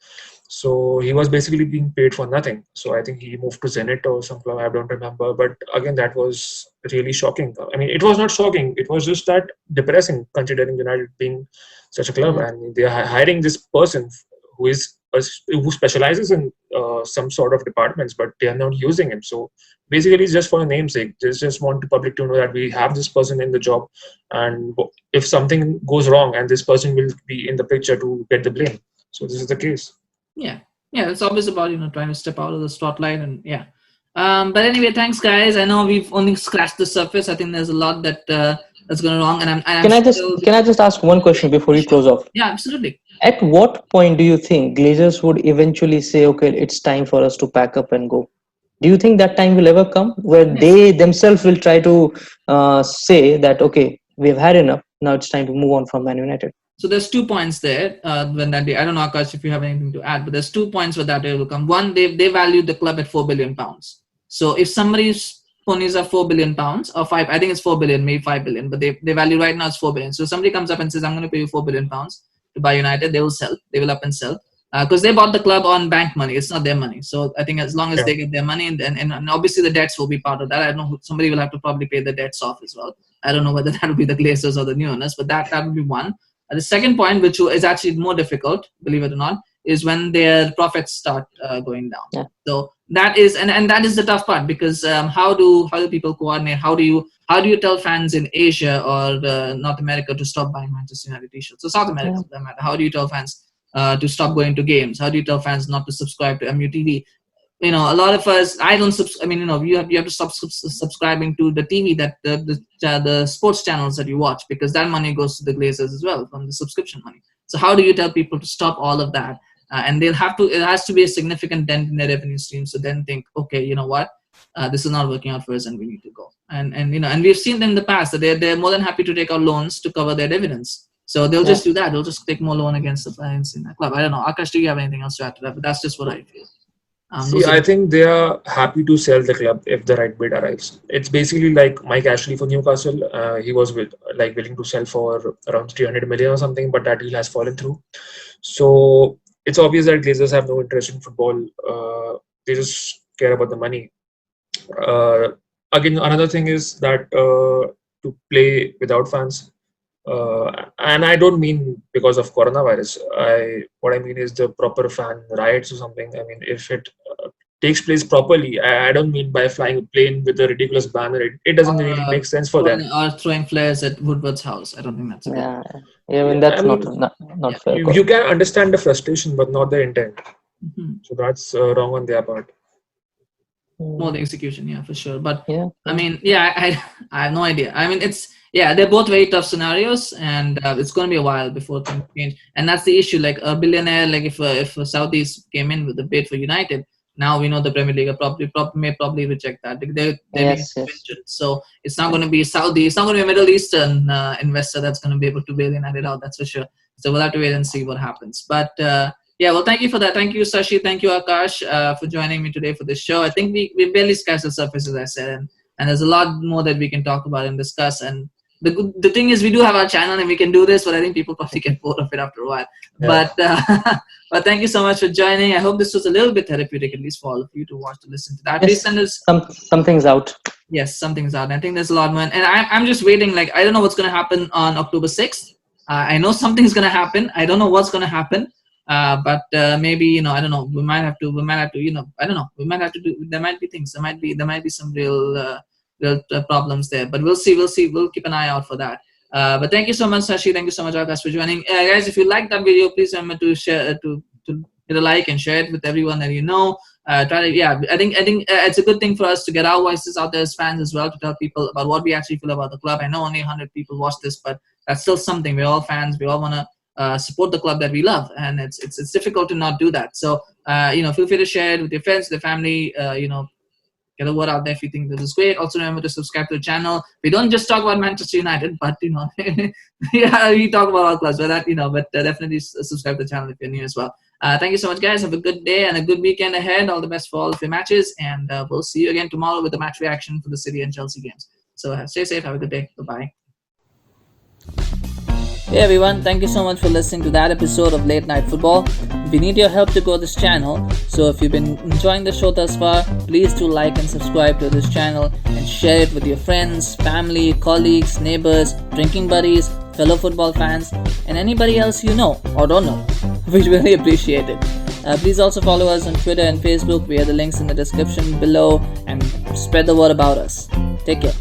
[SPEAKER 3] So he was basically being paid for nothing. So I think he moved to Zenit or some club. I don't remember. But again, that was really shocking. I mean, it was not shocking. It was just that depressing, considering United being such a club, and they are hiring this person who specializes in some sort of departments, but they are not using him. So basically, it's just for a namesake. They just want the public to know that we have this person in the job, and if something goes wrong, and this person will be in the picture to get the blame. So this is the case.
[SPEAKER 1] Yeah, it's always about trying to step out of the spotlight, and but anyway, thanks guys. I know we've only scratched the surface. I think there's a lot that's going wrong, and can
[SPEAKER 2] I just ask one question before we close off?
[SPEAKER 1] Yeah, absolutely.
[SPEAKER 2] At what point do you think Glazers would eventually say, okay, it's time for us to pack up and go? Do you think that time will ever come where they themselves will try to say that, okay, we've had enough, now it's time to move on from Man United?
[SPEAKER 1] So there's 2 points there when that day. I don't know, Akash, if you have anything to add, but there's 2 points where that day will come. One, they valued the club at £4 billion. So if somebody's ponies are £4 billion or 5, I think it's 4 billion, maybe 5 billion, but they value right now it's 4 billion. So somebody comes up and says, I'm going to pay you £4 billion to buy United, they will sell. They will up and sell. because they bought the club on bank money. It's not their money. So I think as long as
[SPEAKER 3] Yeah.
[SPEAKER 1] they get their money, and obviously the debts will be part of that. I don't know, somebody will have to probably pay the debts off as well. I don't know whether that will be the Glazers or the new owners, but that will be one. The second point, which is actually more difficult, believe it or not, is when their profits start going down.
[SPEAKER 2] Yeah.
[SPEAKER 1] So that is, and that is the tough part, because how do people coordinate? How do you tell fans in Asia or North America to stop buying Manchester United t-shirts? So South America, for that matter, how do you tell fans to stop going to games? How do you tell fans not to subscribe to MUTV? You know, a lot of us, I don't I mean, you know, you have to stop subscribing to the TV, that the sports channels that you watch, because that money goes to the Glazers as well from the subscription money. So how do you tell people to stop all of that? And it has to be a significant dent in their revenue stream. So then think, okay, you know what, this is not working out for us, and we need to go. And you know, and we've seen them in the past that they're more than happy to take out loans to cover their dividends. So they'll just do that. They'll just take more loan against the clients in that club. I don't know, Akash, do you have anything else to add to that? But that's just what I feel.
[SPEAKER 3] See, I think they are happy to sell the club if the right bid arrives. It's basically like Mike Ashley for Newcastle. He was willing to sell for around 300 million or something, but that deal has fallen through. So it's obvious that Glazers have no interest in football. They just care about the money. Again, another thing is that to play without fans, and I don't mean because of coronavirus. What I mean is the proper fan riots or something. I mean, if it takes place properly, I don't mean by flying a plane with a ridiculous banner. It doesn't really make sense for them.
[SPEAKER 1] Or throwing flares at Woodward's house. I don't think that's
[SPEAKER 2] Yeah, I mean that's not fair.
[SPEAKER 3] You can understand the frustration, but not the intent. So that's wrong on their part.
[SPEAKER 1] More the execution, yeah, for sure. But
[SPEAKER 2] Yeah.
[SPEAKER 1] I mean, I have no idea. I mean, they're both very tough scenarios, and it's going to be a while before things change. And that's the issue. Like a billionaire, like if Saudis came in with a bid for United, now we know the Premier League may probably reject that.
[SPEAKER 2] Yes.
[SPEAKER 1] So it's not going to be Saudi. It's not going to be a Middle Eastern investor that's going to be able to bail United out. That's for sure. So we'll have to wait and see what happens. But yeah, well, thank you for that. Thank you, Sashi. Thank you, Akash, for joining me today for this show. I think we barely scratched the surface, as I said, and there's a lot more that we can talk about and discuss. And the thing is, we do have our channel and we can do this, but I think people probably get bored of it after a while. Yeah. But thank you so much for joining. I hope this was a little bit therapeutic, at least for all of you to watch, to listen to that.
[SPEAKER 2] Yes,
[SPEAKER 1] please send us
[SPEAKER 2] something's out.
[SPEAKER 1] Yes, something's out. I think there's a lot more, and I'm just waiting. Like, I don't know what's going to happen on October 6th. I know something's going to happen. I don't know what's going to happen. But maybe, I don't know. We might have to. I don't know. We might have to do. There might be things. There might be some real problems there. But we'll see. We'll keep an eye out for that. But thank you so much, Sashi. Thank you so much, Akash, for joining. Guys, if you like that video, please remember to share, to hit a like and share it with everyone that you know. I think it's a good thing for us to get our voices out there as fans as well, to tell people about what we actually feel about the club. I know only 100 people watch this, but that's still something. We're all fans. We all want to support the club that we love, and it's difficult to not do that. So feel free to share it with your friends, the family. Get a word out there if you think this is great. Also remember to subscribe to the channel. We don't just talk about Manchester United, but we talk about all clubs. But definitely subscribe to the channel if you're new as well. Thank you so much, guys. Have a good day and a good weekend ahead. All the best for all of your matches, and we'll see you again tomorrow with the match reaction for the City and Chelsea games. So stay safe. Have a good day. Bye-bye. Hey everyone, thank you so much for listening to that episode of Late Night Football. We need your help to grow this channel, so if you've been enjoying the show thus far, please do like and subscribe to this channel and share it with your friends, family, colleagues, neighbors, drinking buddies, fellow football fans, and anybody else you know or don't know. We'd really appreciate it. Please also follow us on Twitter and Facebook. We have the links in the description below, and spread the word about us. Take care.